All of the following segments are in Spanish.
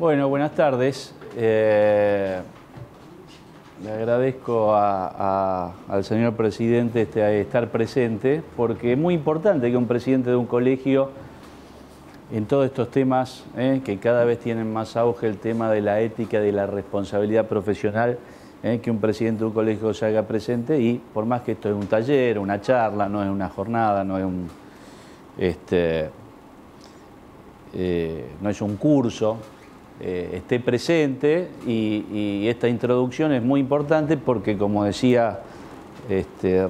Bueno, buenas tardes. Le agradezco al señor presidente estar presente, porque es muy importante que un presidente de un colegio, en todos estos temas, que cada vez tienen más auge, el tema de la ética y de la responsabilidad profesional, que un presidente de un colegio se haga presente, y por más que esto es un taller, una charla, no es una jornada, no es un curso, esté presente, y esta introducción es muy importante porque, como decía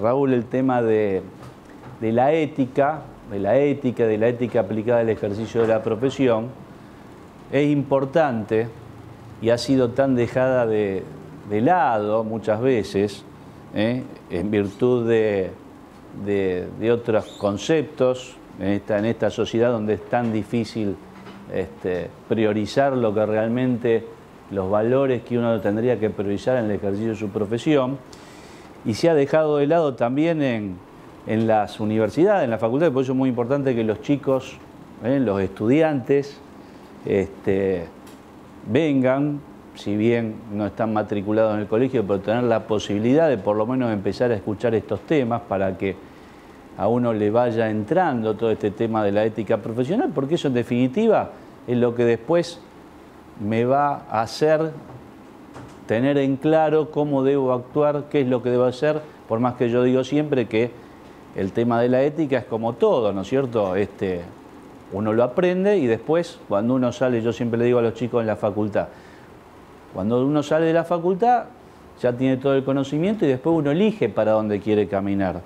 Raúl, el tema de la ética, de la ética aplicada al ejercicio de la profesión, es importante y ha sido tan dejada de lado muchas veces, en virtud de otros conceptos, en esta sociedad donde es tan difícil priorizar lo que realmente, los valores que uno tendría que priorizar en el ejercicio de su profesión, y se ha dejado de lado también en las universidades, en las facultades. Por eso es muy importante que los chicos, los estudiantes, vengan, si bien no están matriculados en el colegio, pero tener la posibilidad de por lo menos empezar a escuchar estos temas para que a uno le vaya entrando todo este tema de la ética profesional, porque eso en definitiva es lo que después me va a hacer tener en claro cómo debo actuar, qué es lo que debo hacer, por más que yo digo siempre que el tema de la ética es como todo, ¿no es cierto? Uno lo aprende y después, cuando uno sale, yo siempre le digo a los chicos en la facultad, cuando uno sale de la facultad ya tiene todo el conocimiento y después uno elige para dónde quiere caminar.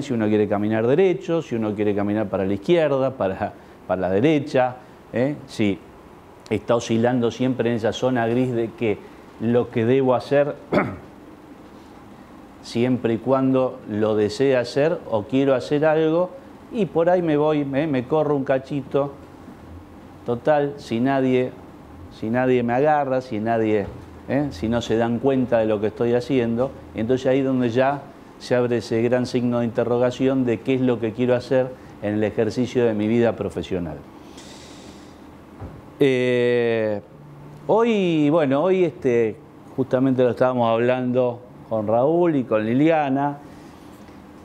Si uno quiere caminar derecho, si uno quiere caminar para la izquierda, para la derecha, si está oscilando siempre en esa zona gris de que lo que debo hacer siempre y cuando lo desee hacer o quiero hacer algo, y por ahí me voy, me corro un cachito, total, si nadie me agarra, si no se dan cuenta de lo que estoy haciendo, entonces ahí es donde ya se abre ese gran signo de interrogación de qué es lo que quiero hacer en el ejercicio de mi vida profesional. Hoy justamente lo estábamos hablando con Raúl y con Liliana.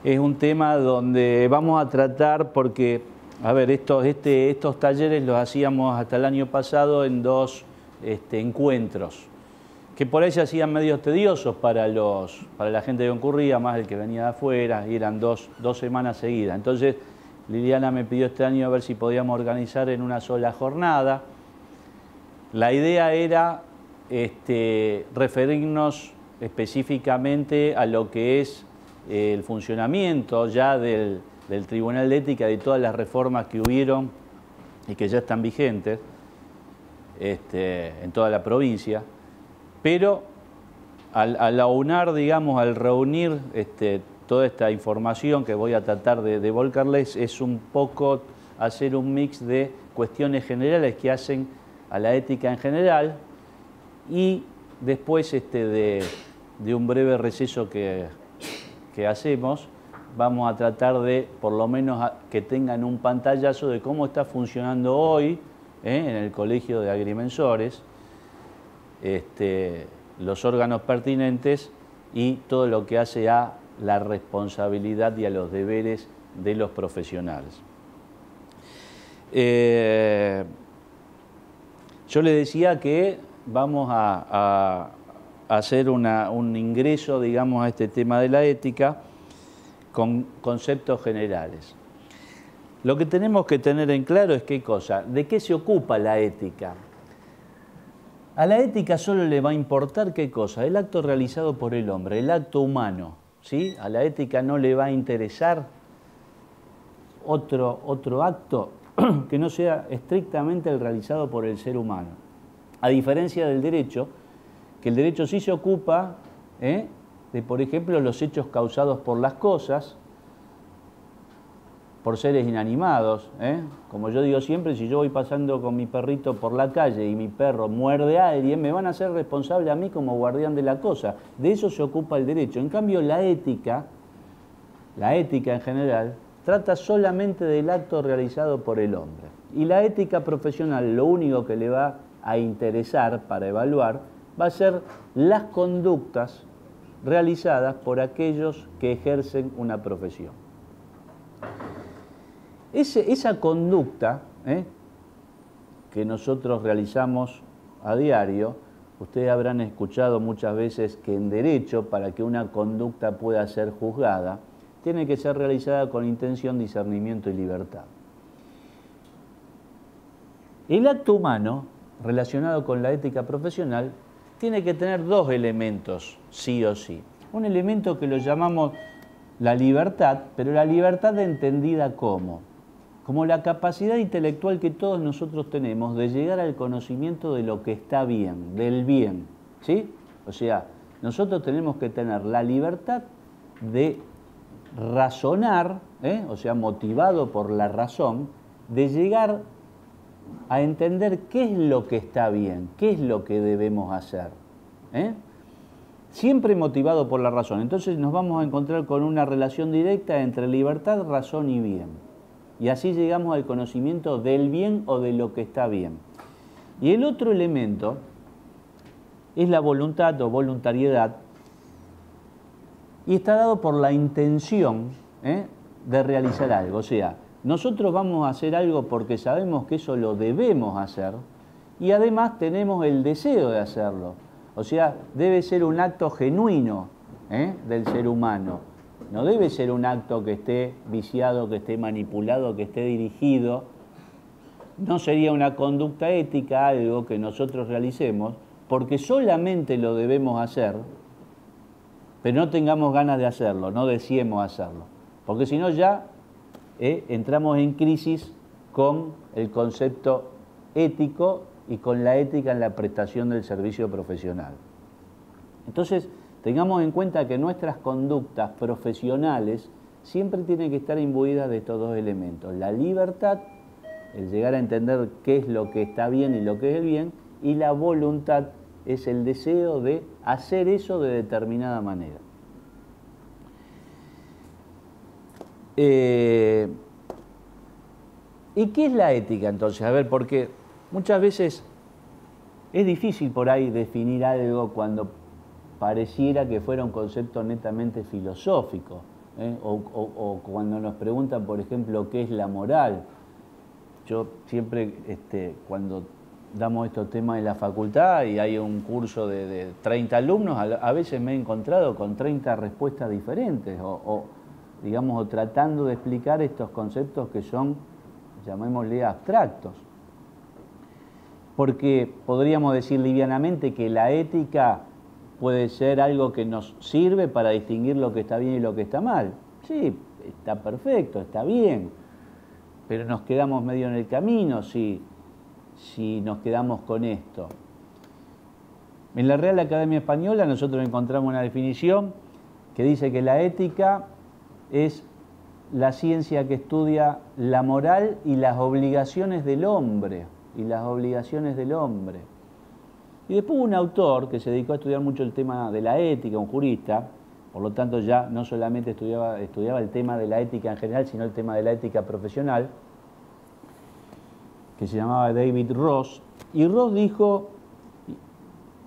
Es un tema donde vamos a tratar, porque, a ver, estos talleres los hacíamos hasta el año pasado en dos encuentros, que por ahí se hacían medios tediosos para la gente que concurría, más el que venía de afuera, y eran dos semanas seguidas. Entonces Liliana me pidió este año a ver si podíamos organizar en una sola jornada. La idea era referirnos específicamente a lo que es el funcionamiento ya del Tribunal de Ética, de todas las reformas que hubieron y que ya están vigentes en toda la provincia. Pero al aunar, digamos, al reunir toda esta información que voy a tratar de volcarles, es un poco hacer un mix de cuestiones generales que hacen a la ética en general, y después de un breve receso que hacemos, vamos a tratar de, por lo menos, que tengan un pantallazo de cómo está funcionando hoy en el Colegio de Agrimensores, los órganos pertinentes y todo lo que hace a la responsabilidad y a los deberes de los profesionales. Yo les decía que vamos a hacer un ingreso, digamos, a este tema de la ética con conceptos generales. Lo que tenemos que tener en claro es qué cosa, de qué se ocupa la ética. A la ética solo le va a importar qué cosa, el acto realizado por el hombre, el acto humano, ¿sí? A la ética no le va a interesar otro acto que no sea estrictamente el realizado por el ser humano. A diferencia del derecho, que el derecho sí se ocupa de, por ejemplo, los hechos causados por las cosas, por seres inanimados. Como yo digo siempre, si yo voy pasando con mi perrito por la calle y mi perro muerde a alguien, me van a hacer responsable a mí como guardián de la cosa. De eso se ocupa el derecho. En cambio, la ética en general, trata solamente del acto realizado por el hombre. Y la ética profesional lo único que le va a interesar para evaluar va a ser las conductas realizadas por aquellos que ejercen una profesión. Esa conducta que nosotros realizamos a diario, ustedes habrán escuchado muchas veces que en derecho, para que una conducta pueda ser juzgada, tiene que ser realizada con intención, discernimiento y libertad. El acto humano, relacionado con la ética profesional, tiene que tener dos elementos, sí o sí. Un elemento que lo llamamos la libertad, pero la libertad entendida como la capacidad intelectual que todos nosotros tenemos de llegar al conocimiento de lo que está bien, del bien, ¿sí? O sea, nosotros tenemos que tener la libertad de razonar, o sea, motivado por la razón, de llegar a entender qué es lo que está bien, qué es lo que debemos hacer. Siempre motivado por la razón. Entonces nos vamos a encontrar con una relación directa entre libertad, razón y bien. Y así llegamos al conocimiento del bien o de lo que está bien. Y el otro elemento es la voluntad o voluntariedad, y está dado por la intención de realizar algo. O sea, nosotros vamos a hacer algo porque sabemos que eso lo debemos hacer y además tenemos el deseo de hacerlo. O sea, debe ser un acto genuino del ser humano. No debe ser un acto que esté viciado, que esté manipulado, que esté dirigido. No sería una conducta ética algo que nosotros realicemos porque solamente lo debemos hacer, pero no tengamos ganas de hacerlo, no deseemos hacerlo. Porque si no ya entramos en crisis con el concepto ético y con la ética en la prestación del servicio profesional. Entonces, tengamos en cuenta que nuestras conductas profesionales siempre tienen que estar imbuidas de estos dos elementos. La libertad, el llegar a entender qué es lo que está bien y lo que es el bien, y la voluntad es el deseo de hacer eso de determinada manera. ¿Y qué es la ética entonces? A ver, porque muchas veces es difícil por ahí definir algo cuando pareciera que fuera un concepto netamente filosófico, o cuando nos preguntan, por ejemplo, qué es la moral. Yo siempre, cuando damos estos temas en la facultad y hay un curso de 30 alumnos, a veces me he encontrado con 30 respuestas diferentes, digamos, tratando de explicar estos conceptos que son, llamémosle, abstractos. Porque podríamos decir livianamente que la ética puede ser algo que nos sirve para distinguir lo que está bien y lo que está mal. Sí, está perfecto, está bien, pero nos quedamos medio en el camino si nos quedamos con esto. En la Real Academia Española nosotros encontramos una definición que dice que la ética es la ciencia que estudia la moral y las obligaciones del hombre, Y después un autor que se dedicó a estudiar mucho el tema de la ética, un jurista, por lo tanto ya no solamente estudiaba el tema de la ética en general, sino el tema de la ética profesional, que se llamaba David Ross. Y Ross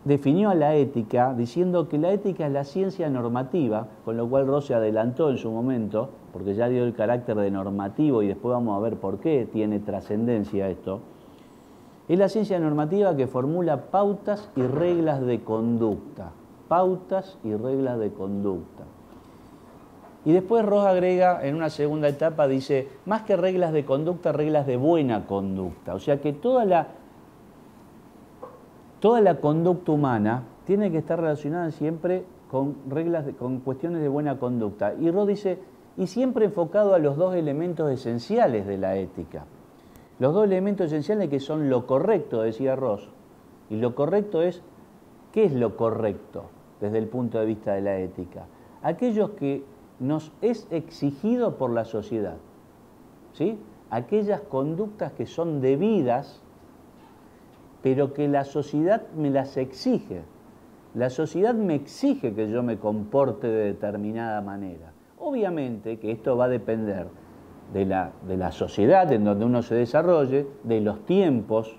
definió a la ética diciendo que la ética es la ciencia normativa, con lo cual Ross se adelantó en su momento, porque ya dio el carácter de normativo y después vamos a ver por qué tiene trascendencia esto. Es la ciencia normativa que formula pautas y reglas de conducta. Pautas y reglas de conducta. Y después Ross agrega, en una segunda etapa, dice, más que reglas de conducta, reglas de buena conducta. O sea que toda la conducta humana tiene que estar relacionada siempre con con cuestiones de buena conducta. Y Ross dice, y siempre enfocado a los dos elementos esenciales de la ética. Los dos elementos esenciales que son lo correcto, decía Ross, y lo correcto es, ¿qué es lo correcto desde el punto de vista de la ética? Aquellos que nos es exigido por la sociedad, ¿sí? Aquellas conductas que son debidas, pero que la sociedad me las exige. La sociedad me exige que yo me comporte de determinada manera. Obviamente que esto va a depender de la sociedad en donde uno se desarrolle, de los tiempos,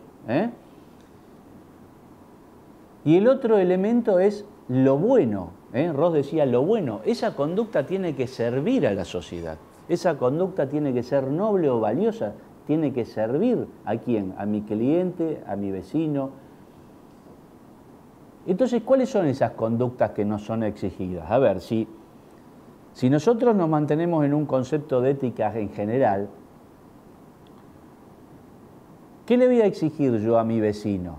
Y el otro elemento es lo bueno. Ross decía lo bueno. Esa conducta tiene que servir a la sociedad. Esa conducta tiene que ser noble o valiosa. Tiene que servir ¿a quién? A mi cliente, a mi vecino. Entonces, ¿cuáles son esas conductas que no son exigidas? A ver, si nosotros nos mantenemos en un concepto de ética en general, ¿qué le voy a exigir yo a mi vecino?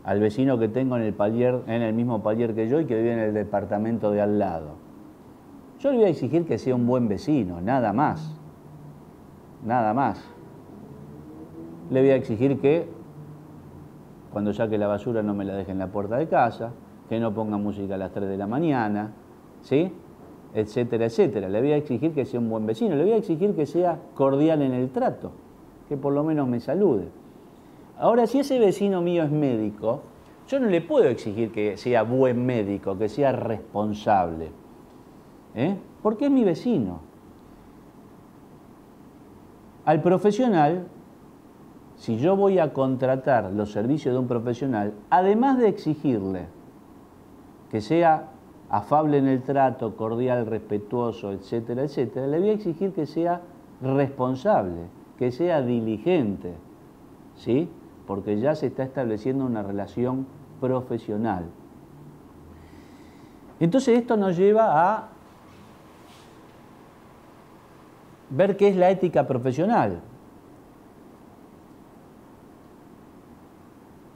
Al vecino que tengo en el mismo palier que yo y que vive en el departamento de al lado. Yo le voy a exigir que sea un buen vecino, nada más. Nada más. Le voy a exigir que cuando saque la basura no me la deje en la puerta de casa, que no ponga música a las 3 de la mañana, ¿sí? Etcétera, etcétera. Le voy a exigir que sea un buen vecino, le voy a exigir que sea cordial en el trato, que por lo menos me salude. Ahora, si ese vecino mío es médico, yo no le puedo exigir que sea buen médico, que sea responsable, porque es mi vecino. Al profesional, si yo voy a contratar los servicios de un profesional, además de exigirle que sea afable en el trato, cordial, respetuoso, etcétera, etcétera, le voy a exigir que sea responsable, que sea diligente, ¿sí? Porque ya se está estableciendo una relación profesional. Entonces esto nos lleva a ver qué es la ética profesional.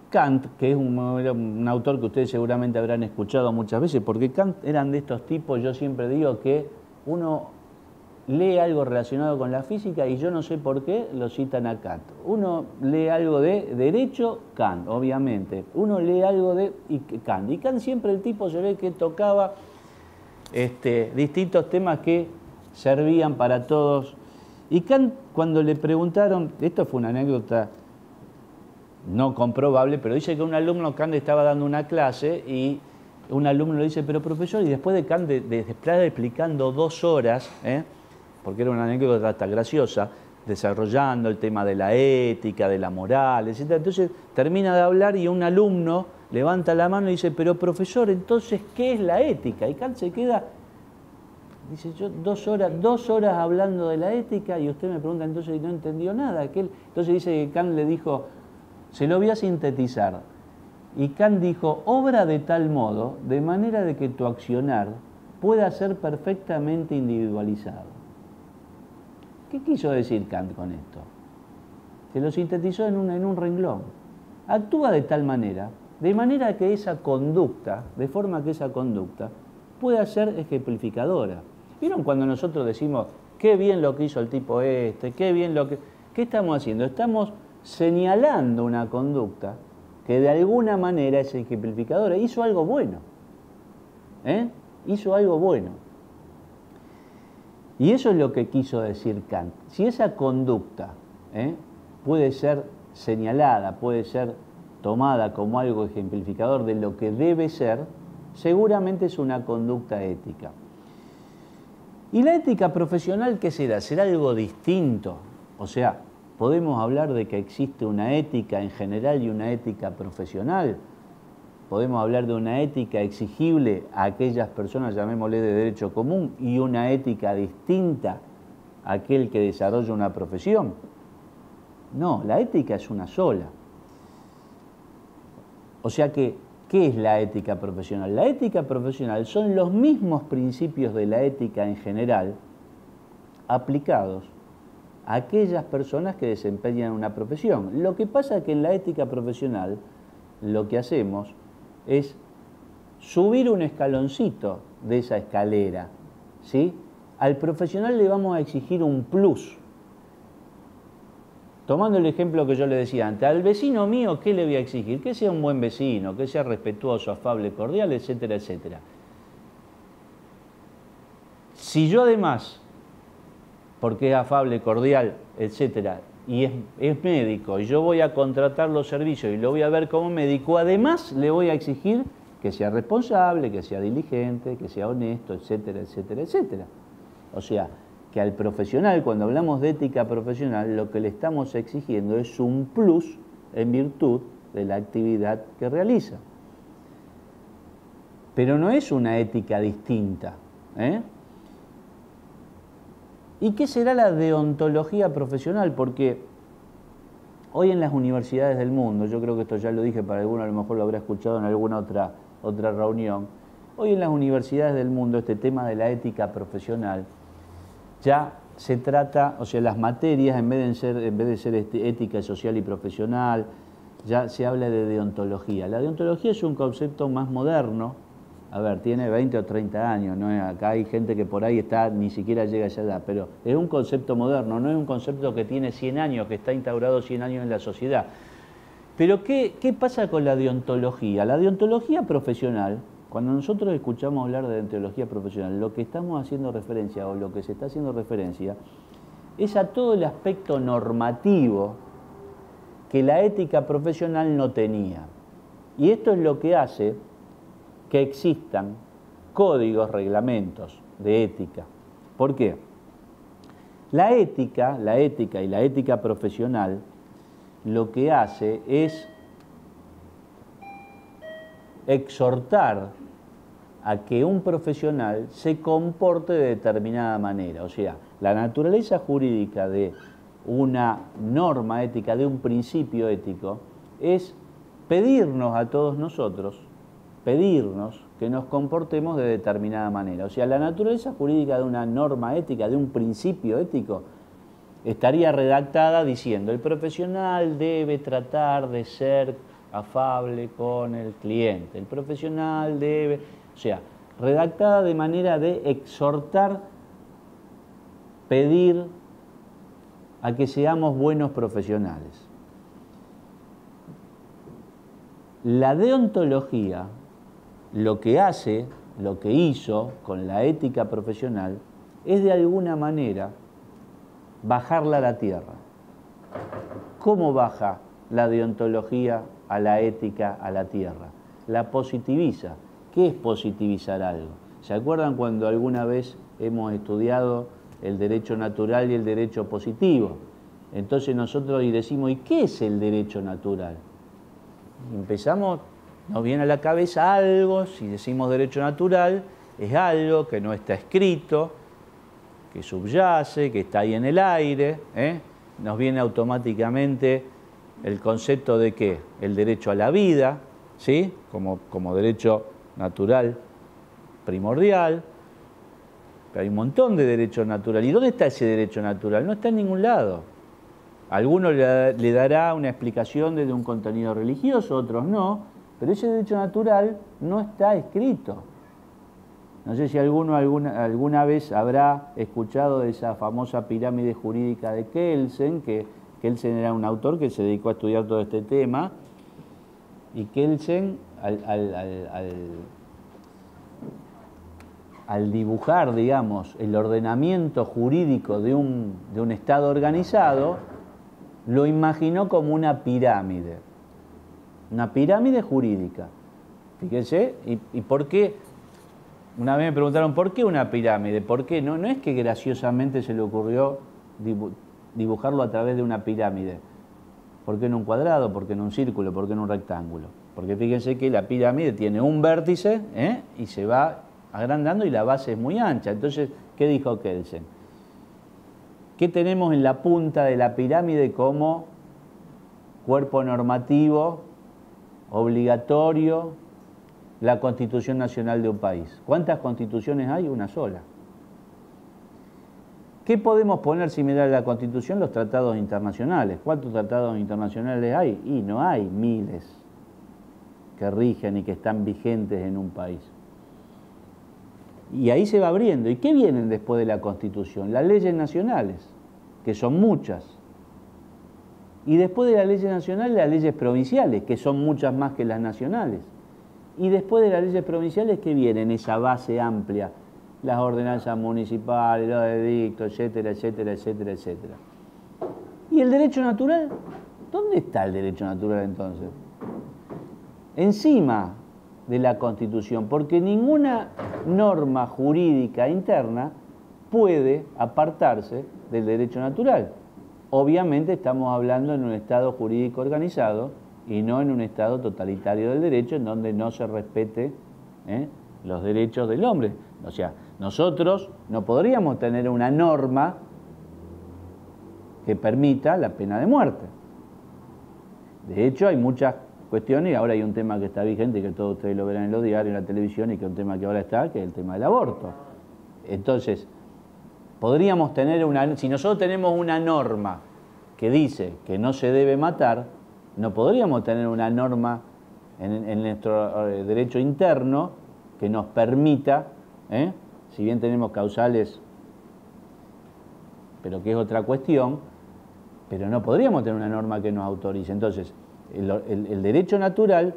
Kant, que es un autor que ustedes seguramente habrán escuchado muchas veces, porque Kant eran de estos tipos, yo siempre digo que uno lee algo relacionado con la física y yo no sé por qué lo citan a Kant. Uno lee algo de derecho, Kant, obviamente. Uno lee algo de Kant. Y Kant siempre el tipo se ve que tocaba distintos temas que servían para todos. Y Kant, cuando le preguntaron, esto fue una anécdota no comprobable, pero dice que un alumno, Kant estaba dando una clase y un alumno le dice, pero profesor, y después de Kant de estar explicando 2 horas, porque era una anécdota hasta graciosa, desarrollando el tema de la ética, de la moral, etc. Entonces termina de hablar y un alumno levanta la mano y dice, pero profesor, entonces, ¿qué es la ética? Y Kant se queda, dice, yo 2 horas hablando de la ética y usted me pregunta, entonces no entendió nada. Entonces dice que Kant le dijo, se lo voy a sintetizar. Y Kant dijo, obra de tal modo, de manera de que tu accionar pueda ser perfectamente individualizado. ¿Qué quiso decir Kant con esto? Se lo sintetizó en un renglón. Actúa de tal manera, de manera que esa conducta, de forma que esa conducta pueda ser ejemplificadora. ¿Vieron cuando nosotros decimos, qué bien lo que hizo el tipo qué bien lo que... ¿Qué estamos haciendo? Estamos señalando una conducta que de alguna manera es ejemplificadora. Hizo algo bueno. Hizo algo bueno. Y eso es lo que quiso decir Kant. Si esa conducta puede ser señalada, puede ser tomada como algo ejemplificador de lo que debe ser, seguramente es una conducta ética. ¿Y la ética profesional qué será? ¿Será algo distinto? O sea, ¿podemos hablar de que existe una ética en general y una ética profesional? ¿Podemos hablar de una ética exigible a aquellas personas, llamémosle de derecho común, y una ética distinta a aquel que desarrolla una profesión? No, la ética es una sola. O sea que, ¿qué es la ética profesional? La ética profesional son los mismos principios de la ética en general aplicados a aquellas personas que desempeñan una profesión. Lo que pasa es que en la ética profesional lo que hacemos es subir un escaloncito de esa escalera, ¿sí? Al profesional le vamos a exigir un plus. Tomando el ejemplo que yo le decía antes, al vecino mío, ¿qué le voy a exigir? Que sea un buen vecino, que sea respetuoso, afable, cordial, etcétera, etcétera. Si yo además, porque es afable, cordial, etcétera, y es médico, y yo voy a contratar los servicios y lo voy a ver como médico, además le voy a exigir que sea responsable, que sea diligente, que sea honesto, etcétera, etcétera, etcétera. O sea, que al profesional, cuando hablamos de ética profesional, lo que le estamos exigiendo es un plus en virtud de la actividad que realiza. pero no es una ética distinta. ¿Y qué será la deontología profesional? Porque hoy en las universidades del mundo, yo creo que esto ya lo dije para alguno, a lo mejor lo habrá escuchado en alguna otra reunión, hoy en las universidades del mundo este tema de la ética profesional ya se trata, o sea, las materias en vez de ser ética social y profesional, ya se habla de deontología. La deontología es un concepto más moderno, a ver, tiene 20 o 30 años, ¿no? Acá hay gente que por ahí está, ni siquiera llega a esa edad, pero es un concepto moderno, no es un concepto que tiene 100 años, que está instaurado 100 años en la sociedad. Pero ¿qué pasa con la deontología? La deontología profesional, cuando nosotros escuchamos hablar de deontología profesional, lo que estamos haciendo referencia o lo que se está haciendo referencia es a todo el aspecto normativo que la ética profesional no tenía. Y esto es lo que hace que existan códigos, reglamentos de ética. ¿Por qué? La ética y la ética profesional lo que hace es exhortar a que un profesional se comporte de determinada manera. O sea, la naturaleza jurídica de una norma ética, de un principio ético, es pedirnos a todos nosotros, pedirnos que nos comportemos de determinada manera. O sea, la naturaleza jurídica de una norma ética, de un principio ético, estaría redactada diciendo: el profesional debe tratar de ser afable con el cliente, el profesional debe... O sea, redactada de manera de exhortar, pedir a que seamos buenos profesionales. La deontología lo que hace, lo que hizo con la ética profesional, es de alguna manera bajarla a la tierra. ¿Cómo baja la deontología a la ética a la tierra? La positiviza. ¿Qué es positivizar algo? ¿Se acuerdan cuando alguna vez hemos estudiado el derecho natural y el derecho positivo? Entonces nosotros decimos: ¿y qué es el derecho natural? Empezamos, nos viene a la cabeza algo, si decimos derecho natural, es algo que no está escrito, que subyace, que está ahí en el aire, Nos viene automáticamente el concepto de ¿qué? El derecho a la vida, ¿sí? Como derecho natural primordial, pero hay un montón de derechos naturales. ¿Y dónde está ese derecho natural? No está en ningún lado. Alguno le dará una explicación desde un contenido religioso, otros no, pero ese derecho natural no está escrito. No sé si alguna vez habrá escuchado de esa famosa pirámide jurídica de Kelsen, que Kelsen era un autor que se dedicó a estudiar todo este tema, y Kelsen, al dibujar, digamos, el ordenamiento jurídico de un Estado organizado, lo imaginó como una pirámide jurídica. Fíjense, ¿y por qué? Una vez me preguntaron: ¿por qué una pirámide? ¿Por qué? No es que graciosamente se le ocurrió dibujarlo a través de una pirámide. ¿Por qué en un cuadrado? ¿Por qué en un círculo? ¿Por qué en un rectángulo? Porque fíjense que la pirámide tiene un vértice y se va agrandando y la base es muy ancha. Entonces, ¿qué dijo Kelsen? ¿Qué tenemos en la punta de la pirámide como cuerpo normativo obligatorio? La Constitución Nacional de un país. ¿Cuántas constituciones hay? Una sola. ¿Qué podemos poner similar a la Constitución? Los tratados internacionales. ¿Cuántos tratados internacionales hay? Y no hay miles que rigen y que están vigentes en un país. Y ahí se va abriendo. ¿Y qué vienen después de la Constitución? Las leyes nacionales, que son muchas. Y después de las leyes nacionales, las leyes provinciales, que son muchas más que las nacionales. Y después de las leyes provinciales, ¿qué vienen? Esa base amplia, las ordenanzas municipales, los edictos, etcétera, etcétera, etcétera, etcétera. ¿Y el derecho natural? ¿Dónde está el derecho natural entonces? Encima de la Constitución, porque ninguna norma jurídica interna puede apartarse del derecho natural. Obviamente estamos hablando en un Estado jurídico organizado y no en un Estado totalitario del derecho, en donde no se respete los derechos del hombre. O sea, nosotros no podríamos tener una norma que permita la pena de muerte. De hecho, hay muchas cuestiones, y ahora hay un tema que está vigente, que todos ustedes lo verán en los diarios, en la televisión, y que es un tema que ahora está, que es el tema del aborto. Entonces, podríamos tener si nosotros tenemos una norma que dice que no se debe matar, no podríamos tener una norma en nuestro derecho interno que nos permita, si bien tenemos causales, pero que es otra cuestión, pero no podríamos tener una norma que nos autorice. Entonces, el derecho natural,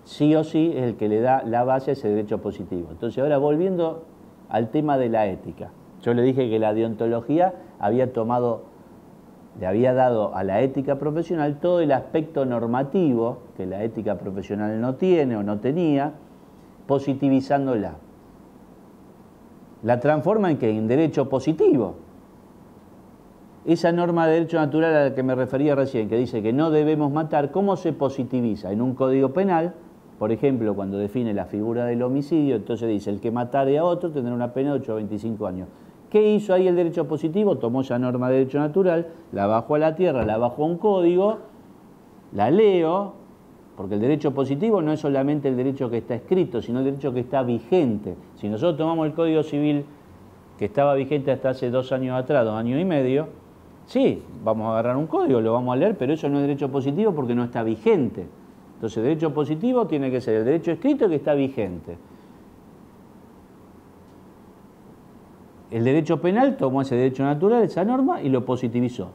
sí o sí, es el que le da la base a ese derecho positivo. Entonces, ahora volviendo al tema de la ética. Yo le dije que la deontología le había dado a la ética profesional todo el aspecto normativo que la ética profesional no tiene o no tenía, positivizándola. La transforma en ¿qué? En derecho positivo. Esa norma de derecho natural a la que me refería recién, que dice que no debemos matar, ¿cómo se positiviza? En un código penal, por ejemplo, cuando define la figura del homicidio, entonces dice, el que matare a otro tendrá una pena de 8 a 25 años. ¿Qué hizo ahí el derecho positivo? Tomó esa norma de derecho natural, la bajó a la tierra, la bajó a un código, la leo, porque el derecho positivo no es solamente el derecho que está escrito, sino el derecho que está vigente. Si nosotros tomamos el Código Civil que estaba vigente hasta hace 2 años atrás, 2 años y medio, sí, vamos a agarrar un código, lo vamos a leer, pero eso no es derecho positivo porque no está vigente. Entonces, el derecho positivo tiene que ser el derecho escrito que está vigente. El derecho penal tomó ese derecho natural, esa norma, y lo positivizó.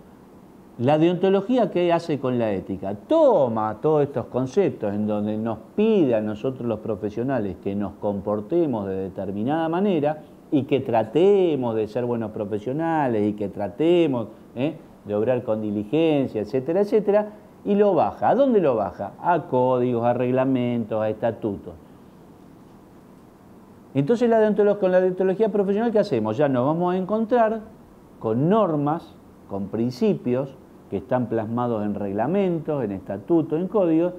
La deontología, ¿qué hace con la ética? Toma todos estos conceptos en donde nos pide a nosotros los profesionales que nos comportemos de determinada manera y que tratemos de ser buenos profesionales y que tratemos de obrar con diligencia, etcétera, etcétera, y lo baja. ¿A dónde lo baja? A códigos, a reglamentos, a estatutos. Entonces con la deontología profesional, ¿qué hacemos? Ya nos vamos a encontrar con normas, con principios que están plasmados en reglamentos, en estatutos, en códigos,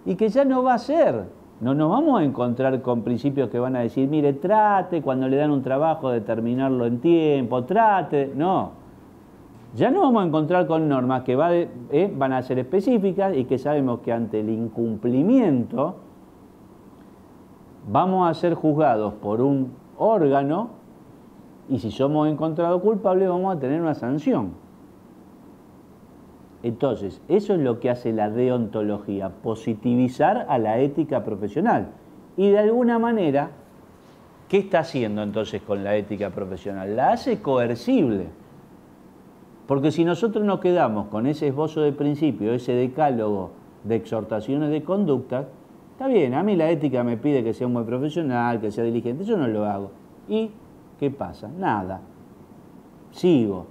y que ya no va a ser. No nos vamos a encontrar con principios que van a decir, mire, trate cuando le dan un trabajo de terminarlo en tiempo, trate. No. Ya nos vamos a encontrar con normas que van a ser específicas y que sabemos que ante el incumplimiento vamos a ser juzgados por un órgano y si somos encontrados culpables vamos a tener una sanción. Entonces, eso es lo que hace la deontología, positivizar a la ética profesional. Y de alguna manera, ¿qué está haciendo entonces con la ética profesional? La hace coercible. Porque si nosotros nos quedamos con ese esbozo de principio, ese decálogo de exhortaciones de conducta, está bien, a mí la ética me pide que sea un buen profesional, que sea diligente, yo no lo hago. ¿Y qué pasa? Nada. Sigo.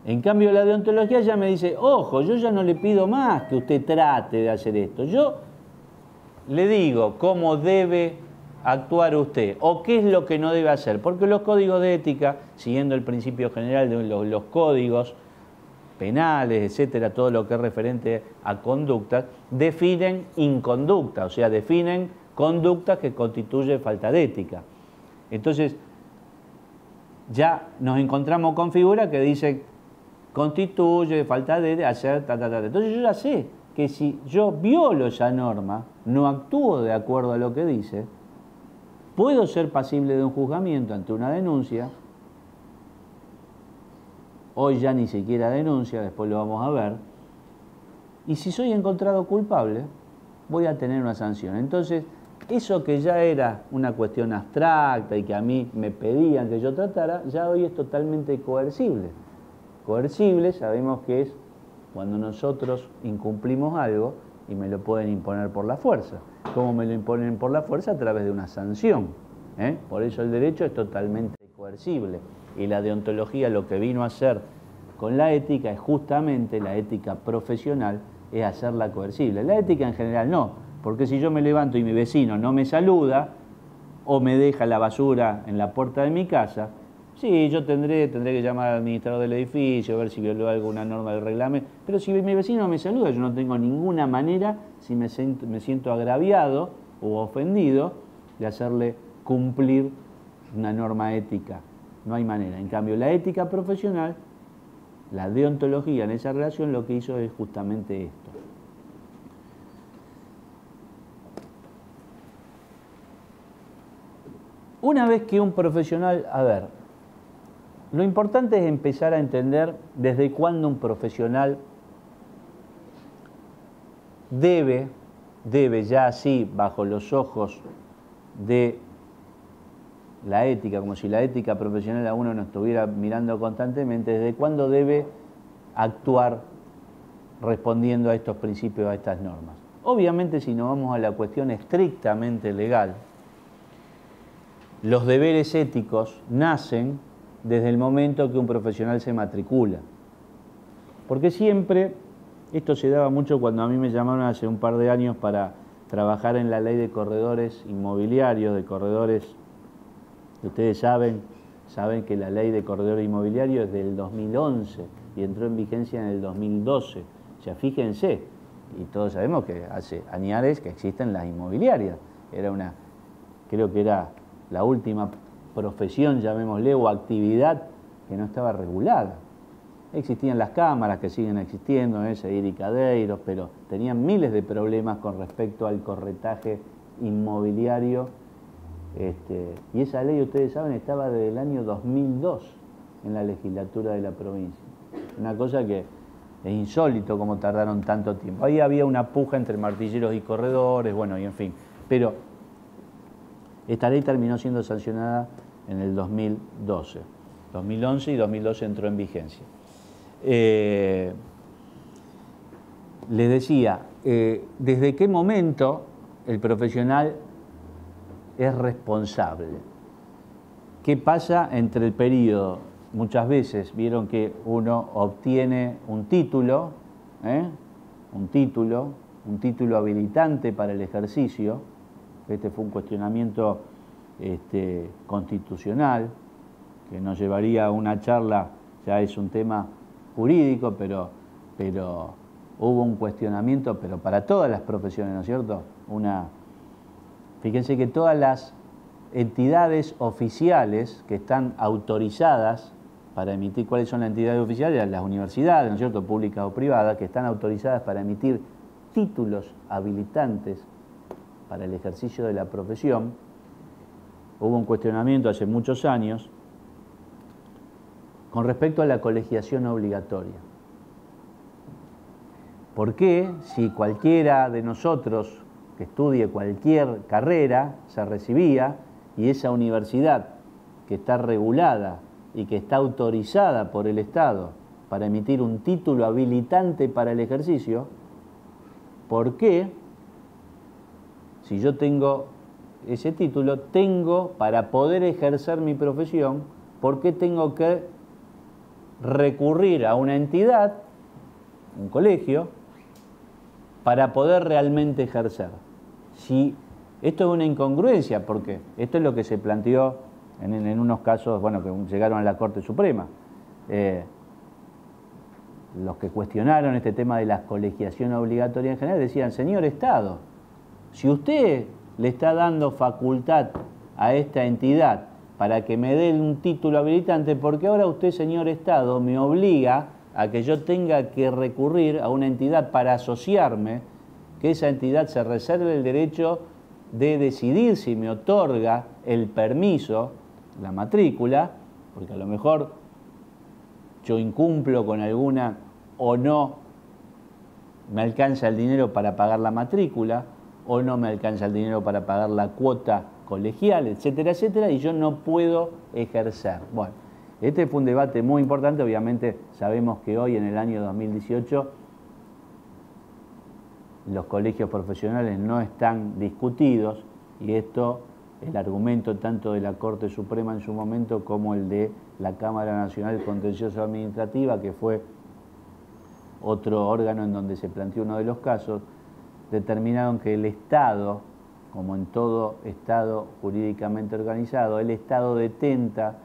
En cambio, la deontología ya me dice, ojo, yo ya no le pido más que usted trate de hacer esto. Yo le digo cómo debe actuar usted o qué es lo que no debe hacer. Porque los códigos de ética, siguiendo el principio general de los códigos penales, etcétera, todo lo que es referente a conductas, definen inconducta, o sea, definen conductas que constituyen falta de ética. Entonces, ya nos encontramos con figuras que dicen constituye falta de hacer Entonces yo ya sé que si yo violo esa norma, no actúo de acuerdo a lo que dice, puedo ser pasible de un juzgamiento ante una denuncia. Hoy ya ni siquiera denuncia, después lo vamos a ver. Y si soy encontrado culpable, voy a tener una sanción. Entonces, eso que ya era una cuestión abstracta y que a mí me pedían que yo tratara, ya hoy es totalmente coercible. Coercible sabemos que es cuando nosotros incumplimos algo y me lo pueden imponer por la fuerza. ¿Cómo me lo imponen por la fuerza? A través de una sanción. Por eso el derecho es totalmente coercible. Y la deontología lo que vino a hacer con la ética es justamente, la ética profesional, es hacerla coercible. La ética en general no, porque si yo me levanto y mi vecino no me saluda o me deja la basura en la puerta de mi casa, sí, yo tendré que llamar al administrador del edificio, a ver si violó alguna norma del reglamento, pero si mi vecino me saluda, yo no tengo ninguna manera, si me siento agraviado o ofendido de hacerle cumplir una norma ética. No hay manera. En cambio, la ética profesional, la deontología en esa relación, lo que hizo es justamente esto. Una vez que un profesional, lo importante es empezar a entender desde cuándo un profesional debe ya así, bajo los ojos de la ética, como si la ética profesional a uno nos estuviera mirando constantemente, desde cuándo debe actuar respondiendo a estos principios, a estas normas. Obviamente, si nos vamos a la cuestión estrictamente legal, los deberes éticos nacen desde el momento que un profesional se matricula. Porque siempre, esto se daba mucho cuando a mí me llamaron hace un par de años para trabajar en la ley de corredores inmobiliarios, de corredores. Ustedes saben que la ley de corredores inmobiliarios es del 2011 y entró en vigencia en el 2012. O sea, fíjense, y todos sabemos que hace años que existen las inmobiliarias. Creo que era la última profesión, llamémosle, o actividad que no estaba regulada. Existían las cámaras que siguen existiendo, Seguir y Cadeiros, pero tenían miles de problemas con respecto al corretaje inmobiliario. Y esa ley, ustedes saben, estaba desde el año 2002 en la legislatura de la provincia. Una cosa que es insólito cómo tardaron tanto tiempo. Ahí había una puja entre martilleros y corredores, bueno, y en fin. Pero esta ley terminó siendo sancionada en el 2012. 2011 y 2012 entró en vigencia. Les decía, ¿desde qué momento el profesional es responsable? ¿Qué pasa entre el periodo? Muchas veces vieron que uno obtiene un título habilitante para el ejercicio. Este fue un cuestionamiento constitucional que nos llevaría a una charla, ya es un tema jurídico, pero hubo un cuestionamiento, pero para todas las profesiones, ¿no es cierto? Fíjense que todas las entidades oficiales que están autorizadas para emitir, ¿cuáles son las entidades oficiales? Las universidades, ¿no es cierto?, públicas o privadas, que están autorizadas para emitir títulos habilitantes para el ejercicio de la profesión. Hubo un cuestionamiento hace muchos años con respecto a la colegiación obligatoria. ¿Por qué, si cualquiera de nosotros que estudie cualquier carrera se recibía y esa universidad que está regulada y que está autorizada por el Estado para emitir un título habilitante para el ejercicio, por qué, si yo tengo ese título, para poder ejercer mi profesión, por qué tengo que recurrir a una entidad, un colegio, para poder realmente ejercer? Si esto es una incongruencia, porque esto es lo que se planteó en unos casos, bueno, que llegaron a la Corte Suprema. Los que cuestionaron este tema de la colegiación obligatoria en general decían: señor Estado, si usted le está dando facultad a esta entidad para que me dé un título habilitante, ¿por qué ahora usted, señor Estado, me obliga a que yo tenga que recurrir a una entidad para asociarme, que esa entidad se reserve el derecho de decidir si me otorga el permiso, la matrícula, porque a lo mejor yo incumplo con alguna o no me alcanza el dinero para pagar la matrícula, o no me alcanza el dinero para pagar la cuota colegial, etcétera, etcétera, y yo no puedo ejercer? Bueno, este fue un debate muy importante. Obviamente sabemos que hoy, en el año 2018, los colegios profesionales no están discutidos, y esto, el argumento tanto de la Corte Suprema en su momento como el de la Cámara Nacional Contencioso Administrativa, que fue otro órgano en donde se planteó uno de los casos, determinaron que el Estado, como en todo Estado jurídicamente organizado, el Estado detenta,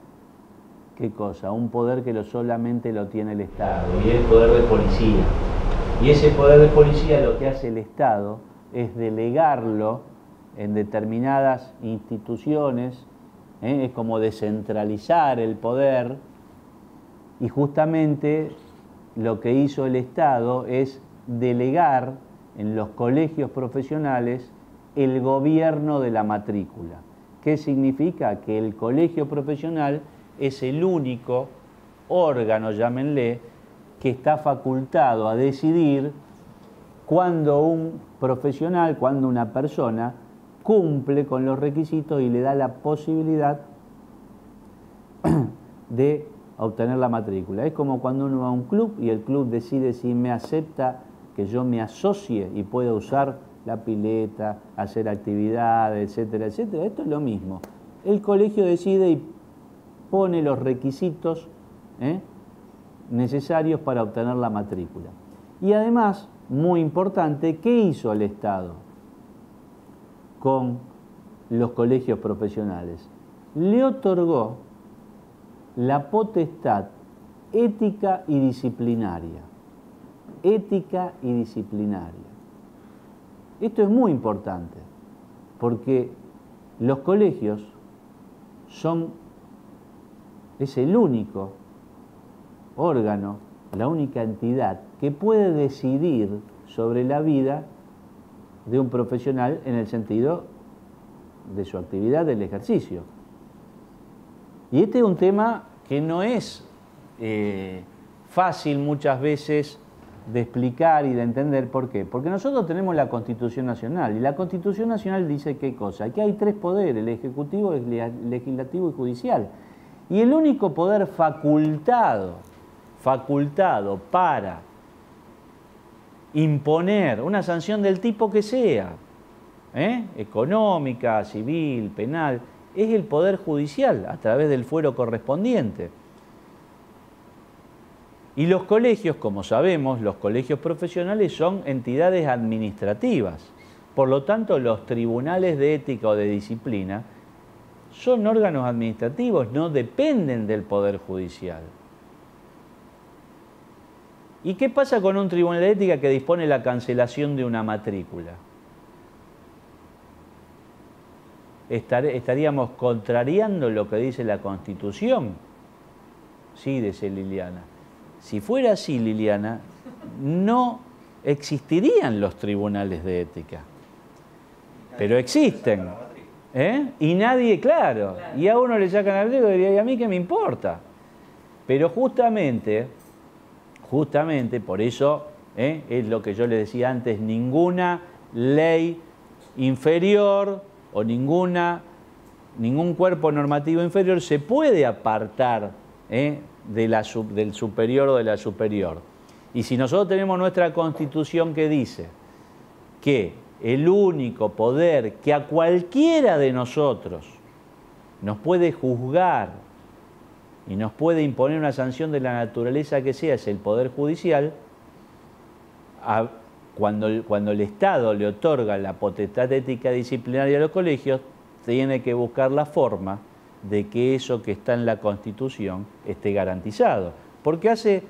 ¿qué cosa? Un poder que solamente lo tiene el Estado, y es el poder de policía. Y ese poder de policía, lo que hace el Estado es delegarlo en determinadas instituciones, es como descentralizar el poder, y justamente lo que hizo el Estado es delegar en los colegios profesionales el gobierno de la matrícula. ¿Qué significa? Que el colegio profesional es el único órgano, llámenle, que está facultado a decidir cuando un profesional, cuando una persona cumple con los requisitos y le da la posibilidad de obtener la matrícula. Es como cuando uno va a un club y el club decide si me acepta que yo me asocie y pueda usar la pileta, hacer actividades, etcétera, etcétera. Esto es lo mismo. El colegio decide y pone los requisitos necesarios para obtener la matrícula. Y además, muy importante, ¿qué hizo el Estado con los colegios profesionales? Le otorgó la potestad ética y disciplinaria. Ética y disciplinaria. Esto es muy importante, porque los colegios es el único órgano, la única entidad que puede decidir sobre la vida de un profesional en el sentido de su actividad, del ejercicio. Y este es un tema que no es fácil muchas veces de explicar y de entender. ¿Por qué? Porque nosotros tenemos la Constitución Nacional, y la Constitución Nacional dice ¿qué cosa? Que hay tres poderes: el ejecutivo, el legislativo y judicial. Y el único poder facultado para imponer una sanción del tipo que sea, económica, civil, penal, es el Poder Judicial a través del fuero correspondiente. Y los colegios, como sabemos, los colegios profesionales son entidades administrativas. Por lo tanto, los tribunales de ética o de disciplina son órganos administrativos, no dependen del Poder Judicial. ¿Y qué pasa con un tribunal de ética que dispone la cancelación de una matrícula? ¿Estaríamos contrariando lo que dice la Constitución? Sí, dice Liliana. Si fuera así, Liliana, no existirían los tribunales de ética. Pero existen. Y nadie, claro. Y a uno le sacan al dedo y diría, ¿y a mí qué me importa? Pero justamente por eso, es lo que yo les decía antes, ninguna ley inferior o ningún cuerpo normativo inferior se puede apartar del superior o de la superior. Y si nosotros tenemos nuestra Constitución que dice que el único poder que a cualquiera de nosotros nos puede juzgar y nos puede imponer una sanción de la naturaleza que sea es el Poder Judicial, cuando el Estado le otorga la potestad ética disciplinaria a los colegios, tiene que buscar la forma de que eso que está en la Constitución esté garantizado, porque hace